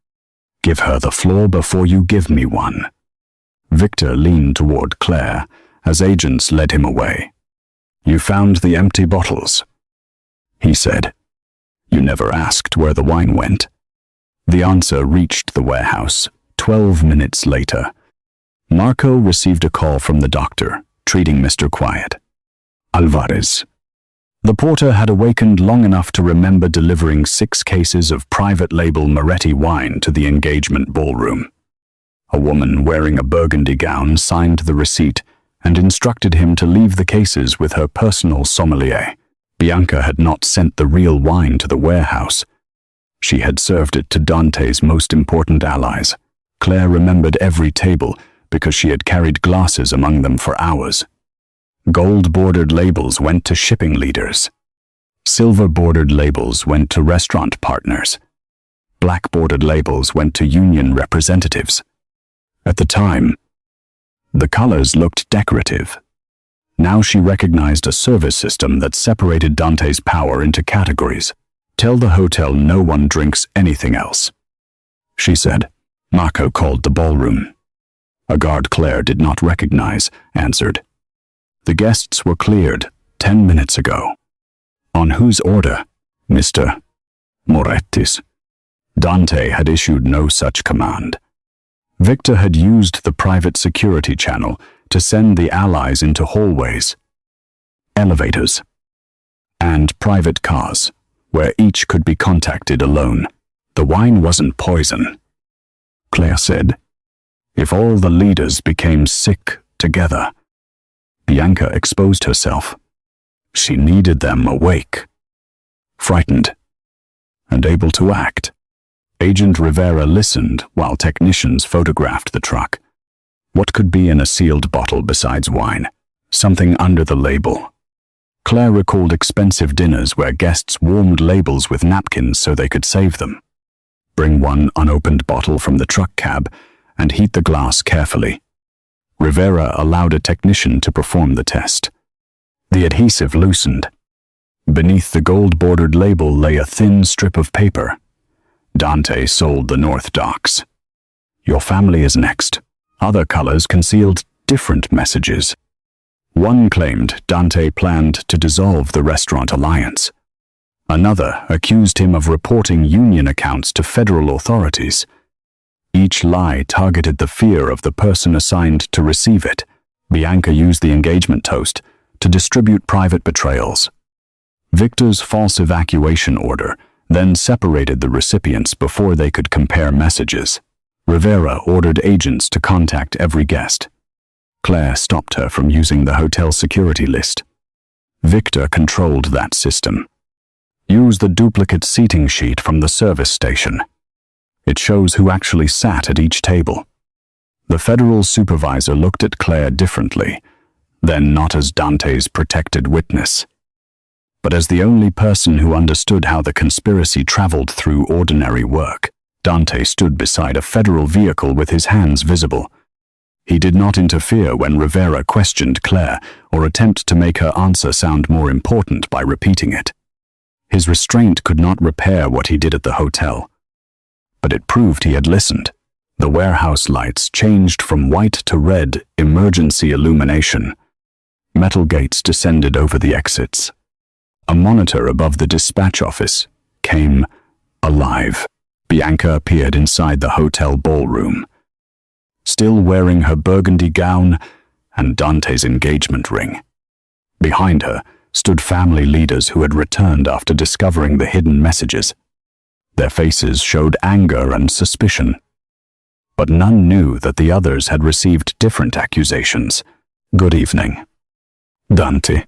Give her the floor before you give me one." Victor leaned toward Claire as agents led him away. "You found the empty bottles," he said. "You never asked where the wine went." The answer reached the warehouse 12 minutes later. Marco received a call from the doctor, treating Mr. Quiet. Alvarez. The porter had awakened long enough to remember delivering 6 cases of private label Moretti wine to the engagement ballroom. A woman wearing a burgundy gown signed the receipt and instructed him to leave the cases with her personal sommelier. Bianca had not sent the real wine to the warehouse. She had served it to Dante's most important allies. Claire remembered every table because she had carried glasses among them for hours. Gold-bordered labels went to shipping leaders. Silver-bordered labels went to restaurant partners. Black-bordered labels went to union representatives. At the time, the colors looked decorative. Now she recognized a service system that separated Dante's power into categories. "Tell the hotel no one drinks anything else," she said. Marco called the ballroom. A guard Claire did not recognize answered. "The guests were cleared 10 minutes ago." "On whose order?" "Mr. Moretti's." Dante had issued no such command. Victor had used the private security channel to send the allies into hallways, elevators, and private cars, where each could be contacted alone. "The wine wasn't poison," Claire said. "If all the leaders became sick together." Bianca exposed herself. She needed them awake, frightened, and able to act. Agent Rivera listened while technicians photographed the truck. What could be in a sealed bottle besides wine? Something under the label. Claire recalled expensive dinners where guests warmed labels with napkins so they could save them. Bring one unopened bottle from the truck cab and heat the glass carefully. Rivera allowed a technician to perform the test. The adhesive loosened. Beneath the gold-bordered label lay a thin strip of paper. "Dante sold the North Docks. Your family is next." Other colors concealed different messages. One claimed Dante planned to dissolve the restaurant alliance. Another accused him of reporting union accounts to federal authorities. Each lie targeted the fear of the person assigned to receive it. Bianca used the engagement toast to distribute private betrayals. Victor's false evacuation order then separated the recipients before they could compare messages. Rivera ordered agents to contact every guest. Claire stopped her from using the hotel security list. Victor controlled that system. Use the duplicate seating sheet from the service station. It shows who actually sat at each table. The federal supervisor looked at Claire differently, then not as Dante's protected witness, but as the only person who understood how the conspiracy traveled through ordinary work. Dante stood beside a federal vehicle with his hands visible. He did not interfere when Rivera questioned Claire or attempt to make her answer sound more important by repeating it. His restraint could not repair what he did at the hotel, but it proved he had listened. The warehouse lights changed from white to red emergency illumination. Metal gates descended over the exits. A monitor above the dispatch office came alive. Bianca appeared inside the hotel ballroom, still wearing her burgundy gown and Dante's engagement ring. Behind her stood family leaders who had returned after discovering the hidden messages. Their faces showed anger and suspicion, but none knew that the others had received different accusations. "Good evening, Dante,"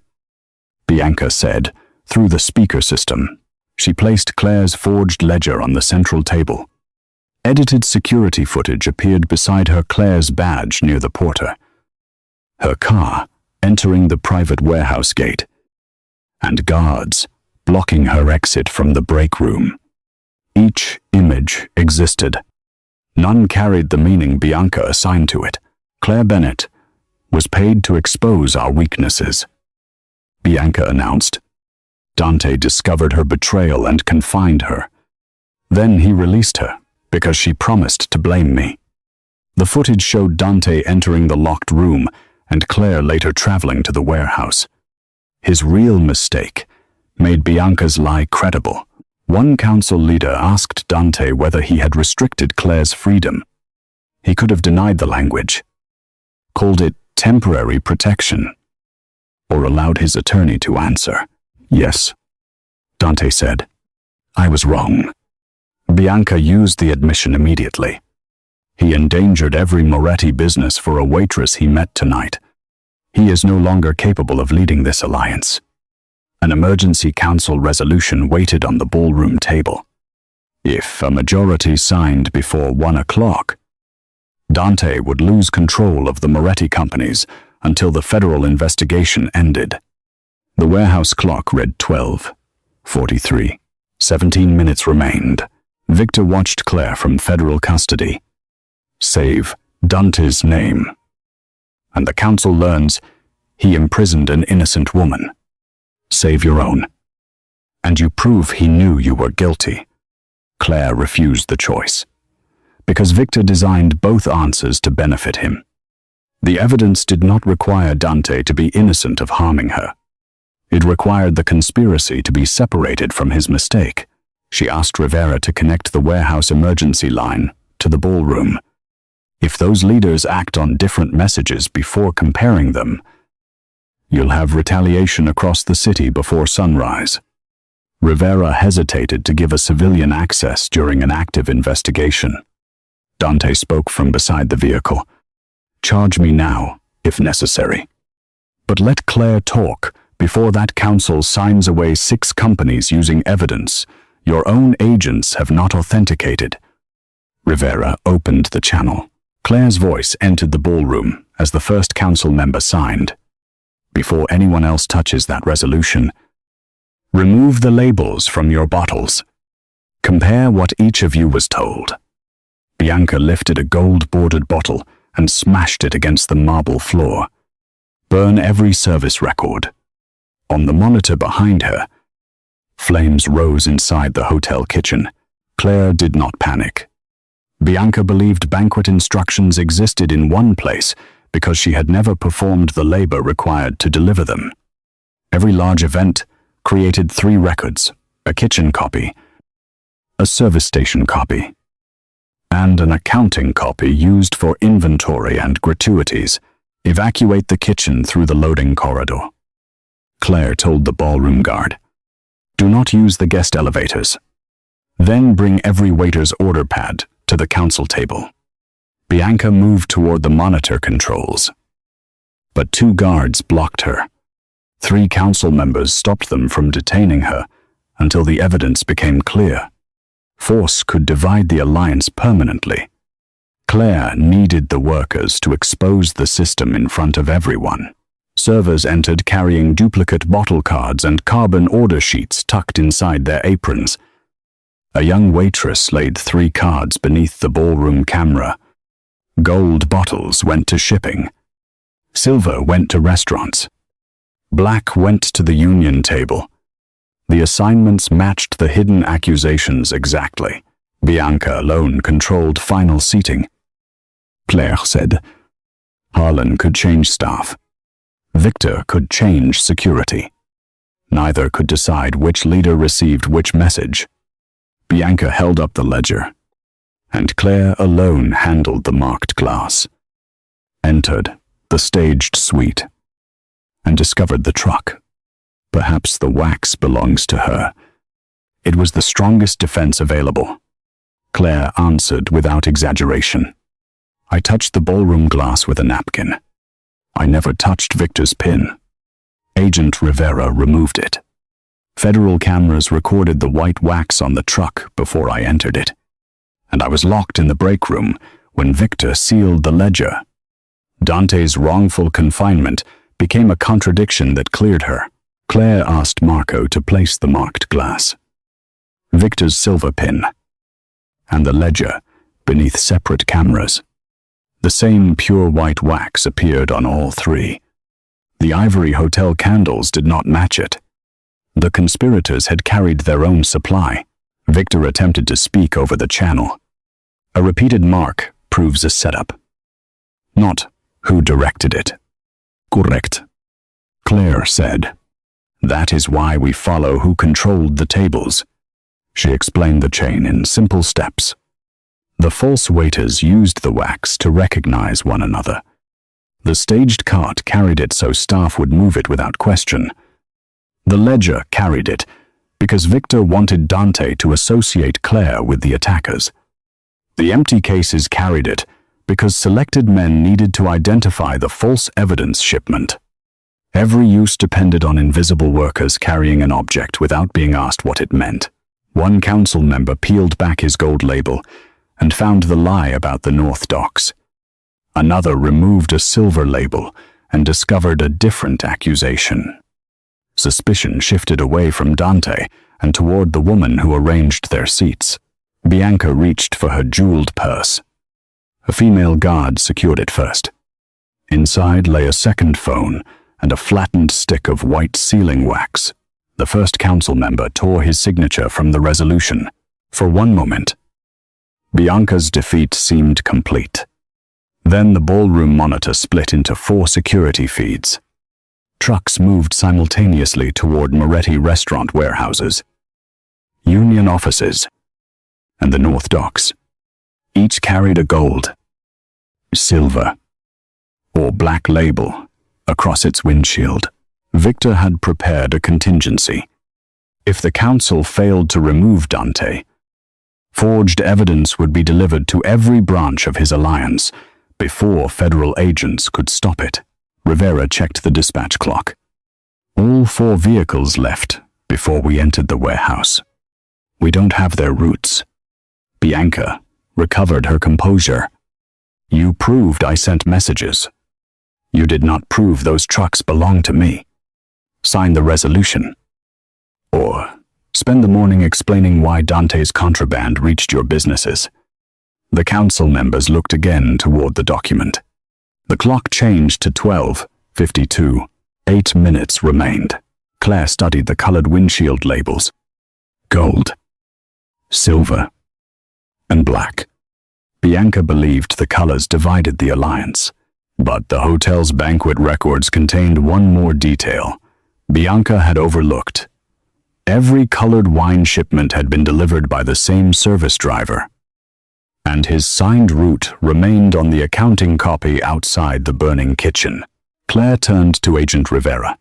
Bianca said through the speaker system. She placed Claire's forged ledger on the central table. Edited security footage appeared beside her Claire's badge near the porter, her car entering the private warehouse gate, and guards blocking her exit from the break room. Each image existed. None carried the meaning Bianca assigned to it. Claire Bennett was paid to expose our weaknesses, Bianca announced. Dante discovered her betrayal and confined her. Then he released her because she promised to blame me. The footage showed Dante entering the locked room and Claire later traveling to the warehouse. His real mistake made Bianca's lie credible. One council leader asked Dante whether he had restricted Claire's freedom. He could have denied the language, called it temporary protection, or allowed his attorney to answer. "Yes," Dante said. "I was wrong." Bianca used the admission immediately. He endangered every Moretti business for a waitress he met tonight. He is no longer capable of leading this alliance. An emergency council resolution waited on the ballroom table. If a majority signed before 1 o'clock, Dante would lose control of the Moretti companies until the federal investigation ended. The warehouse clock read 12:43. 17 minutes remained. Victor watched Claire from federal custody. Save Dante's name, and the council learns he imprisoned an innocent woman. Save your own, and you prove he knew you were guilty. Claire refused the choice, because Victor designed both answers to benefit him. The evidence did not require Dante to be innocent of harming her. It required the conspiracy to be separated from his mistake. She asked Rivera to connect the warehouse emergency line to the ballroom. If those leaders act on different messages before comparing them, you'll have retaliation across the city before sunrise. Rivera hesitated to give a civilian access during an active investigation. Dante spoke from beside the vehicle. "Charge me now, if necessary. But let Claire talk before that council signs away 6 companies using evidence your own agents have not authenticated." Rivera opened the channel. Claire's voice entered the ballroom as the first council member signed. "Before anyone else touches that resolution, remove the labels from your bottles. Compare what each of you was told." Bianca lifted a gold-bordered bottle and smashed it against the marble floor. "Burn every service record." On the monitor behind her, flames rose inside the hotel kitchen. Claire did not panic. Bianca believed banquet instructions existed in one place because she had never performed the labor required to deliver them. Every large event created 3 records: a kitchen copy, a service station copy, and an accounting copy used for inventory and gratuities. Evacuate the kitchen through the loading corridor. Claire told the ballroom guard. Do not use the guest elevators. Then bring every waiter's order pad to the council table. Bianca moved toward the monitor controls. But 2 guards blocked her. 3 council members stopped them from detaining her until the evidence became clear. Force could divide the alliance permanently. Claire needed the workers to expose the system in front of everyone. Servers entered carrying duplicate bottle cards and carbon order sheets tucked inside their aprons. A young waitress laid 3 cards beneath the ballroom camera. Gold bottles went to shipping. Silver went to restaurants. Black went to the union table. The assignments matched the hidden accusations exactly. Bianca alone controlled final seating. Claire said, Harlan could change staff. Victor could change security. Neither could decide which leader received which message. Bianca held up the ledger, and Claire alone handled the marked glass. Entered the staged suite, and discovered the truck. Perhaps the wax belongs to her. It was the strongest defense available. Claire answered without exaggeration. I touched the ballroom glass with a napkin. I never touched Victor's pin. Agent Rivera removed it. Federal cameras recorded the white wax on the truck before I entered it. And I was locked in the break room when Victor sealed the ledger. Dante's wrongful confinement became a contradiction that cleared her. Claire asked Marco to place the marked glass, Victor's silver pin, and the ledger beneath separate cameras. The same pure white wax appeared on all 3. The Ivory Hotel candles did not match it. The conspirators had carried their own supply. Victor attempted to speak over the channel. A repeated mark proves a setup. Not who directed it. Correct. Claire said. That is why we follow who controlled the tables. She explained the chain in simple steps. The false waiters used the wax to recognize one another. The staged cart carried it so staff would move it without question. The ledger carried it because Victor wanted Dante to associate Claire with the attackers. The empty cases carried it because selected men needed to identify the false evidence shipment. Every use depended on invisible workers carrying an object without being asked what it meant. One council member peeled back his gold label and found the lie about the North Docks. Another removed a silver label and discovered a different accusation. Suspicion shifted away from Dante and toward the woman who arranged their seats. Bianca reached for her jeweled purse. A female guard secured it first. Inside lay a second phone and a flattened stick of white sealing wax. The first council member tore his signature from the resolution. For one moment, Bianca's defeat seemed complete. Then the ballroom monitor split into 4 security feeds. Trucks moved simultaneously toward Moretti restaurant warehouses, union offices, and the North Docks. Each carried a gold, silver, or black label across its windshield. Victor had prepared a contingency. If the council failed to remove Dante, forged evidence would be delivered to every branch of his alliance before federal agents could stop it. Rivera checked the dispatch clock. All 4 vehicles left before we entered the warehouse. We don't have their routes. Bianca recovered her composure. You proved I sent messages. You did not prove those trucks belong to me. Sign the resolution. Or spend the morning explaining why Dante's contraband reached your businesses. The council members looked again toward the document. The clock changed to 12:52. 8 minutes remained. Claire studied the colored windshield labels. Gold, silver, and black. Bianca believed the colors divided the alliance. But the hotel's banquet records contained one more detail Bianca had overlooked. Every colored wine shipment had been delivered by the same service driver, and his signed route remained on the accounting copy outside the burning kitchen. Claire turned to Agent Rivera.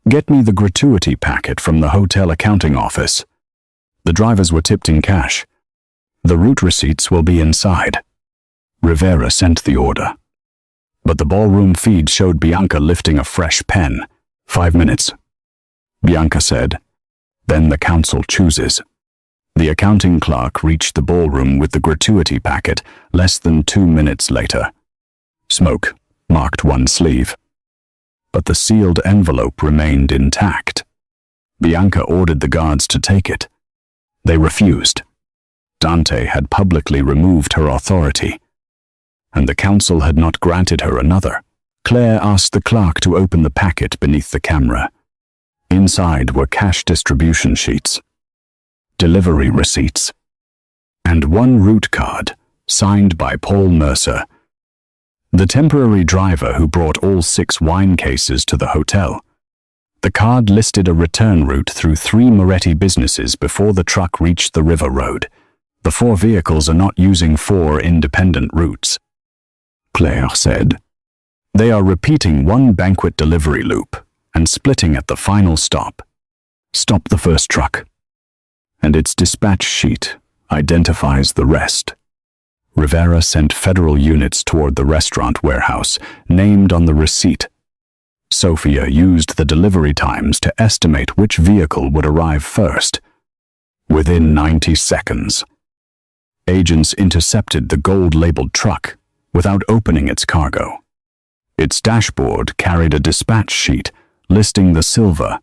"Get me the gratuity packet from the hotel accounting office. The drivers were tipped in cash. The route receipts will be inside." Rivera sent the order. But the ballroom feed showed Bianca lifting a fresh pen. 5 minutes, Bianca said. Then the council chooses. The accounting clerk reached the ballroom with the gratuity packet less than 2 minutes later. Smoke marked one sleeve. But the sealed envelope remained intact. Bianca ordered the guards to take it. They refused. Dante had publicly removed her authority, and the council had not granted her another. Claire asked the clerk to open the packet beneath the camera. Inside were cash distribution sheets, delivery receipts, and one route card signed by Paul Mercer, the temporary driver who brought all 6 wine cases to the hotel. The card listed a return route through 3 Moretti businesses before the truck reached the river road. The 4 vehicles are not using 4 independent routes, Claire said. They are repeating one banquet delivery loop and splitting at the final stop. Stop the first truck, and its dispatch sheet identifies the rest. Rivera sent federal units toward the restaurant warehouse, named on the receipt. Sophia used the delivery times to estimate which vehicle would arrive first. Within 90 seconds, agents intercepted the gold-labeled truck without opening its cargo. Its dashboard carried a dispatch sheet listing the silver,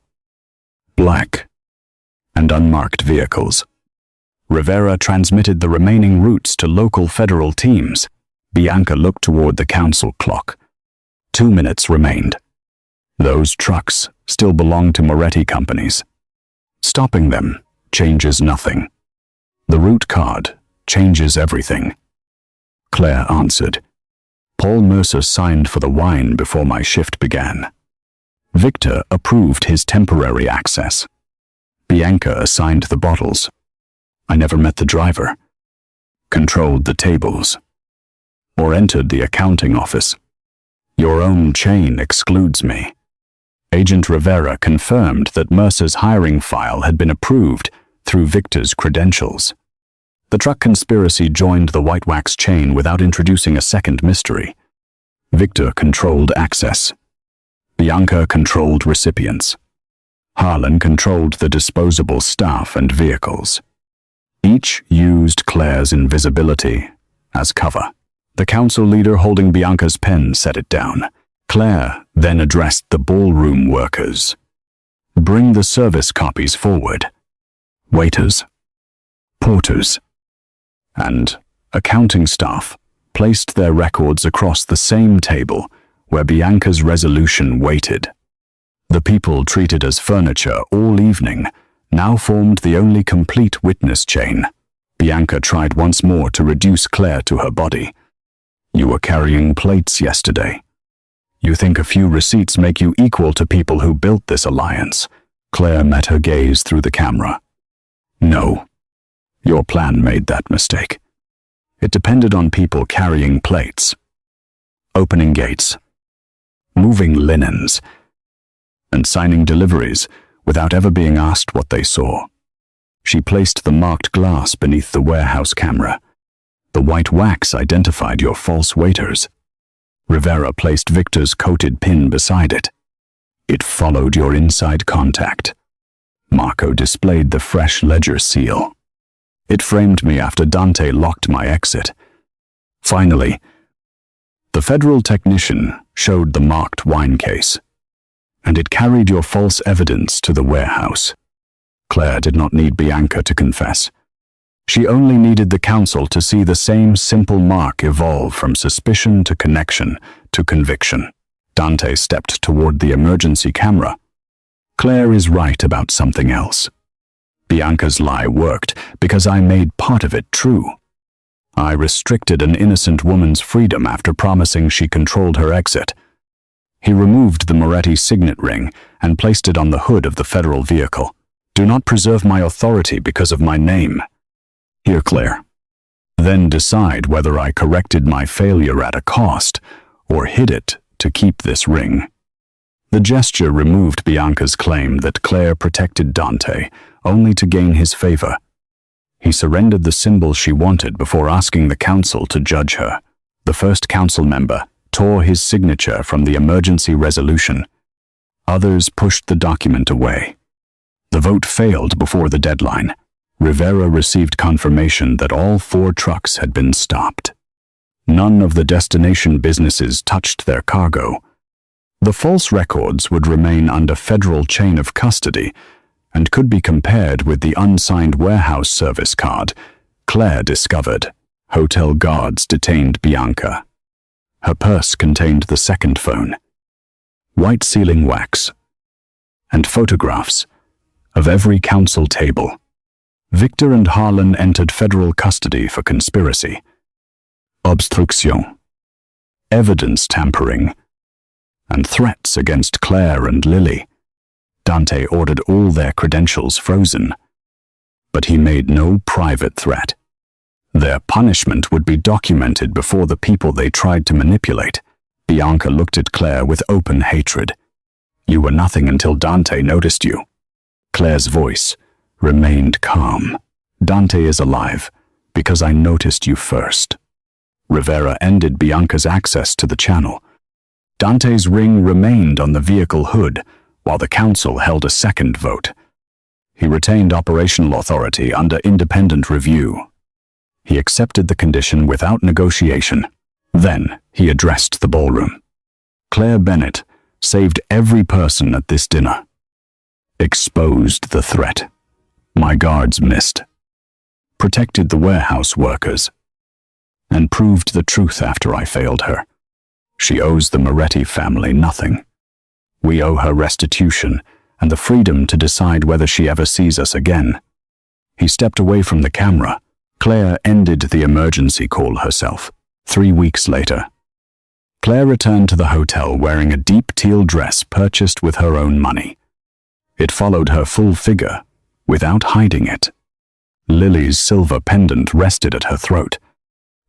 black, and unmarked vehicles. Rivera transmitted the remaining routes to local federal teams. Bianca looked toward the council clock. 2 minutes remained. Those trucks still belong to Moretti companies. Stopping them changes nothing. The route card changes everything. Claire answered. Paul Mercer signed for the wine before my shift began. Victor approved his temporary access. Bianca assigned the bottles. I never met the driver, controlled the tables, or entered the accounting office. Your own chain excludes me. Agent Rivera confirmed that Mercer's hiring file had been approved through Victor's credentials. The truck conspiracy joined the White Wax chain without introducing a second mystery. Victor controlled access. Bianca controlled recipients. Harlan controlled the disposable staff and vehicles. Each used Claire's invisibility as cover. The council leader holding Bianca's pen set it down. Claire then addressed the ballroom workers. Bring the service copies forward. Waiters, porters, and accounting staff placed their records across the same table where Bianca's resolution waited. The people treated as furniture all evening now formed the only complete witness chain. Bianca tried once more to reduce Claire to her body. You were carrying plates yesterday. You think a few receipts make you equal to people who built this alliance? Claire met her gaze through the camera. No, your plan made that mistake. It depended on people carrying plates, opening gates, moving linens, and signing deliveries without ever being asked what they saw. She placed the marked glass beneath the warehouse camera. The white wax identified your false waiters. Rivera placed Victor's coated pin beside it. It followed your inside contact. Marco displayed the fresh ledger seal. It framed me after Dante locked my exit. Finally, the federal technician showed the marked wine case, and it carried your false evidence to the warehouse. Claire did not need Bianca to confess. She only needed the council to see the same simple mark evolve from suspicion to connection to conviction. Dante stepped toward the emergency camera. Claire is right about something else. Bianca's lie worked because I made part of it true. I restricted an innocent woman's freedom after promising she controlled her exit. He removed the Moretti signet ring and placed it on the hood of the federal vehicle. Do not preserve my authority because of my name. Here, Claire. Then decide whether I corrected my failure at a cost or hid it to keep this ring. The gesture removed Bianca's claim that Claire protected Dante only to gain his favor. He surrendered the symbol she wanted before asking the council to judge her. The first council member tore his signature from the emergency resolution. Others pushed the document away. The vote failed before the deadline. Rivera received confirmation that all 4 trucks had been stopped. None of the destination businesses touched their cargo. The false records would remain under federal chain of custody and could be compared with the unsigned warehouse service card Claire discovered. Hotel guards detained Bianca. Her purse contained the second phone, white sealing wax, and photographs of every council table. Victor and Harlan entered federal custody for conspiracy, obstruction, evidence tampering, and threats against Claire and Lily. Dante ordered all their credentials frozen, but he made no private threat. Their punishment would be documented before the people they tried to manipulate. Bianca looked at Claire with open hatred. You were nothing until Dante noticed you. Claire's voice remained calm. Dante is alive because I noticed you first. Rivera ended Bianca's access to the channel. Dante's ring remained on the vehicle hood while the council held a second vote. He retained operational authority under independent review. He accepted the condition without negotiation. Then he addressed the ballroom. Claire Bennett saved every person at this dinner. Exposed the threat. My guards missed. Protected the warehouse workers. And proved the truth after I failed her. She owes the Moretti family nothing. We owe her restitution and the freedom to decide whether she ever sees us again. He stepped away from the camera. Claire ended the emergency call herself. 3 weeks later, Claire returned to the hotel wearing a deep teal dress purchased with her own money. It followed her full figure, without hiding it. Lily's silver pendant rested at her throat.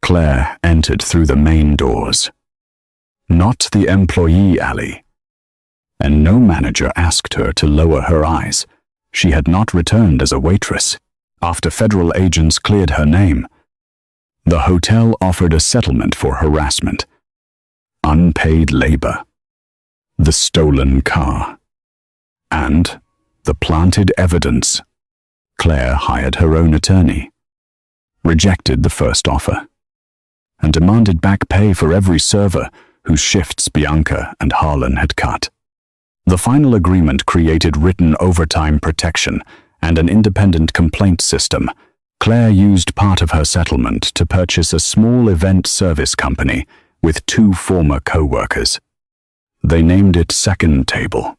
Claire entered through the main doors. Not the employee alley. And no manager asked her to lower her eyes. She had not returned as a waitress. After federal agents cleared her name, the hotel offered a settlement for harassment, unpaid labor, the stolen car, and the planted evidence. Claire hired her own attorney, rejected the first offer, and demanded back pay for every server whose shifts Bianca and Harlan had cut. The final agreement created written overtime protection and an independent complaint system. Claire used part of her settlement to purchase a small event service company with 2 former co-workers. They named it Second Table,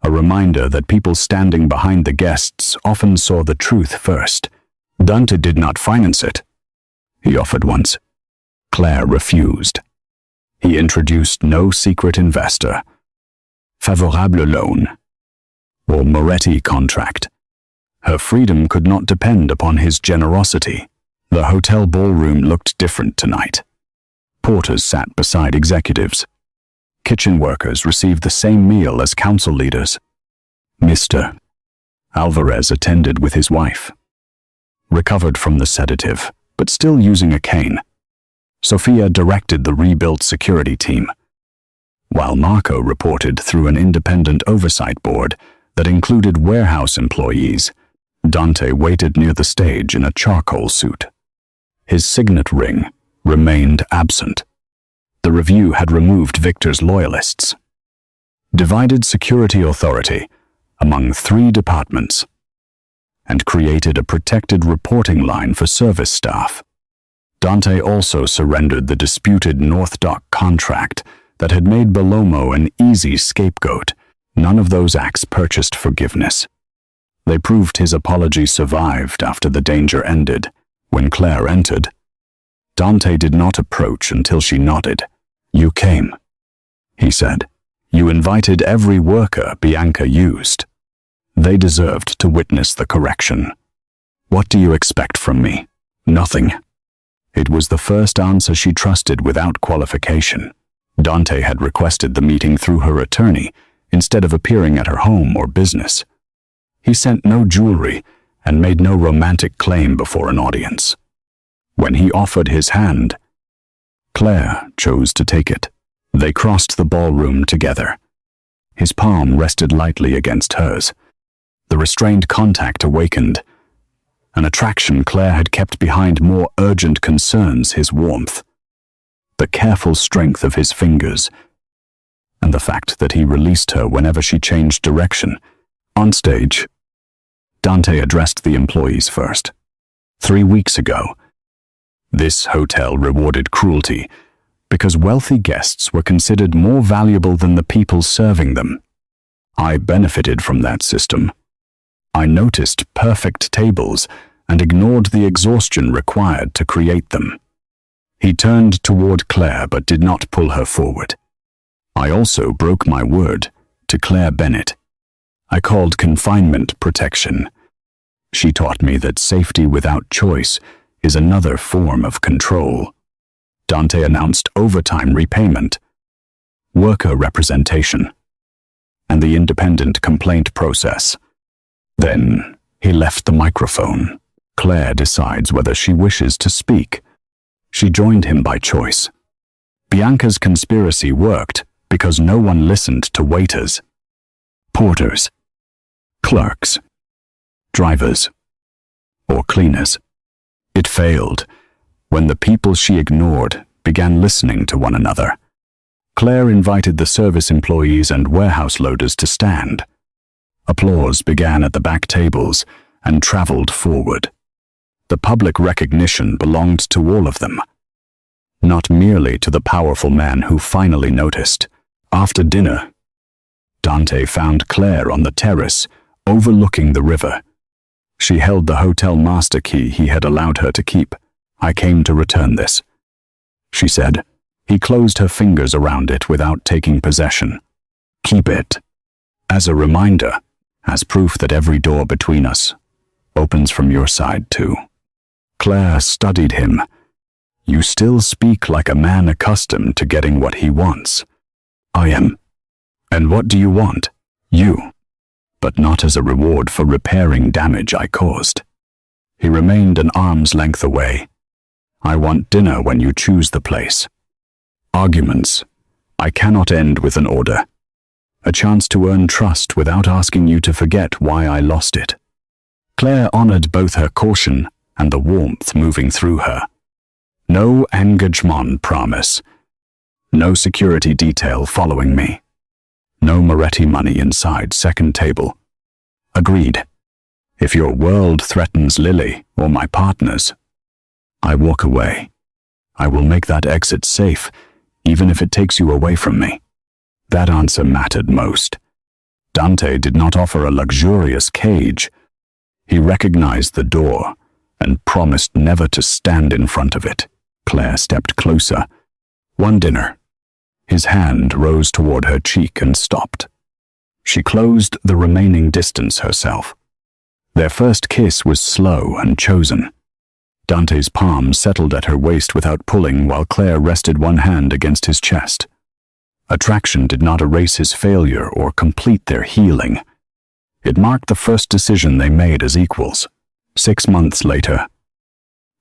a reminder that people standing behind the guests often saw the truth first. Dante did not finance it. He offered once. Claire refused. He introduced no secret investor, favorable loan, or Moretti contract. Her freedom could not depend upon his generosity. The hotel ballroom looked different tonight. Porters sat beside executives. Kitchen workers received the same meal as council leaders. Mr. Alvarez attended with his wife. Recovered from the sedative, but still using a cane. Sophia directed the rebuilt security team, while Marco reported through an independent oversight board that included warehouse employees. Dante waited near the stage in a charcoal suit. His signet ring remained absent. The review had removed Victor's loyalists, divided security authority among 3 departments, and created a protected reporting line for service staff. Dante also surrendered the disputed North Dock contract that had made Bellomo an easy scapegoat. None of those acts purchased forgiveness. They proved his apology survived after the danger ended. When Claire entered, Dante did not approach until she nodded. "You came," he said. "You invited every worker Bianca used. They deserved to witness the correction. What do you expect from me?" "Nothing." It was the first answer she trusted without qualification. Dante had requested the meeting through her attorney instead of appearing at her home or business. He sent no jewelry and made no romantic claim before an audience. When he offered his hand, Claire chose to take it. They crossed the ballroom together. His palm rested lightly against hers. The restrained contact awakened an attraction Claire had kept behind more urgent concerns: his warmth, the careful strength of his fingers, and the fact that he released her whenever she changed direction. On stage, Dante addressed the employees first. 3 weeks ago, this hotel rewarded cruelty because wealthy guests were considered more valuable than the people serving them. I benefited from that system. I noticed perfect tables and ignored the exhaustion required to create them. He turned toward Claire but did not pull her forward. I also broke my word to Claire Bennett. I called confinement protection. She taught me that safety without choice is another form of control. Dante announced overtime repayment, worker representation, and the independent complaint process. Then he left the microphone. Claire decides whether she wishes to speak. She joined him by choice. Bianca's conspiracy worked because no one listened to waiters, porters, clerks, drivers, or cleaners. It failed when the people she ignored began listening to one another. Claire invited the service employees and warehouse loaders to stand. Applause began at the back tables and traveled forward. The public recognition belonged to all of them, not merely to the powerful man who finally noticed. After dinner, Dante found Claire on the terrace, overlooking the river. She held the hotel master key he had allowed her to keep. "I came to return this," she said. He closed her fingers around it without taking possession. "Keep it, as a reminder, as proof that every door between us opens from your side too." Claire studied him. "You still speak like a man accustomed to getting what he wants." "I am." "And what do you want?" "You, but not as a reward for repairing damage I caused." He remained an arm's length away. "I want dinner when you choose the place. Arguments I cannot end with an order. A chance to earn trust without asking you to forget why I lost it." Claire honored both her caution and the warmth moving through her. "No engagement promise. No security detail following me. No Moretti money inside second table. Agreed. If your world threatens Lily or my partners, I walk away. I will make that exit safe, even if it takes you away from me." That answer mattered most. Dante did not offer a luxurious cage. He recognized the door and promised never to stand in front of it. Claire stepped closer. "One dinner." His hand rose toward her cheek and stopped. She closed the remaining distance herself. Their first kiss was slow and chosen. Dante's palm settled at her waist without pulling, while Claire rested one hand against his chest. Attraction did not erase his failure or complete their healing. It marked the first decision they made as equals. 6 months later,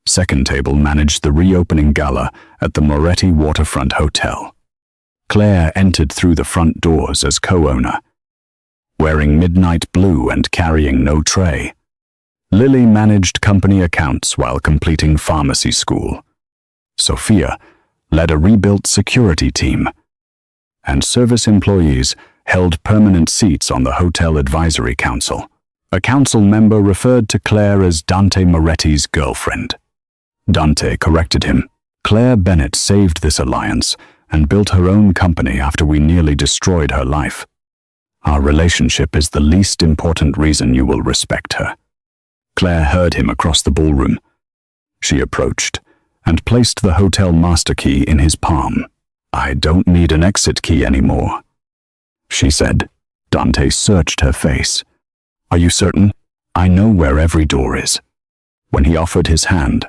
second table managed the reopening gala at the Moretti Waterfront Hotel. Claire entered through the front doors as co-owner, wearing midnight blue and carrying no tray. Lily managed company accounts while completing pharmacy school. Sophia led a rebuilt security team, and service employees held permanent seats on the Hotel Advisory Council. A council member referred to Claire as Dante Moretti's girlfriend. Dante corrected him. "Claire Bennett saved this alliance and built her own company after we nearly destroyed her life. Our relationship is the least important reason you will respect her." Claire heard him across the ballroom. She approached, and placed the hotel master key in his palm. "I don't need an exit key anymore," she said. Dante searched her face. "Are you certain? I know where every door is." When he offered his hand,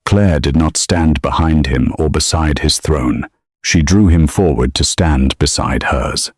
Claire did not stand behind him or beside his throne. She drew him forward to stand beside hers.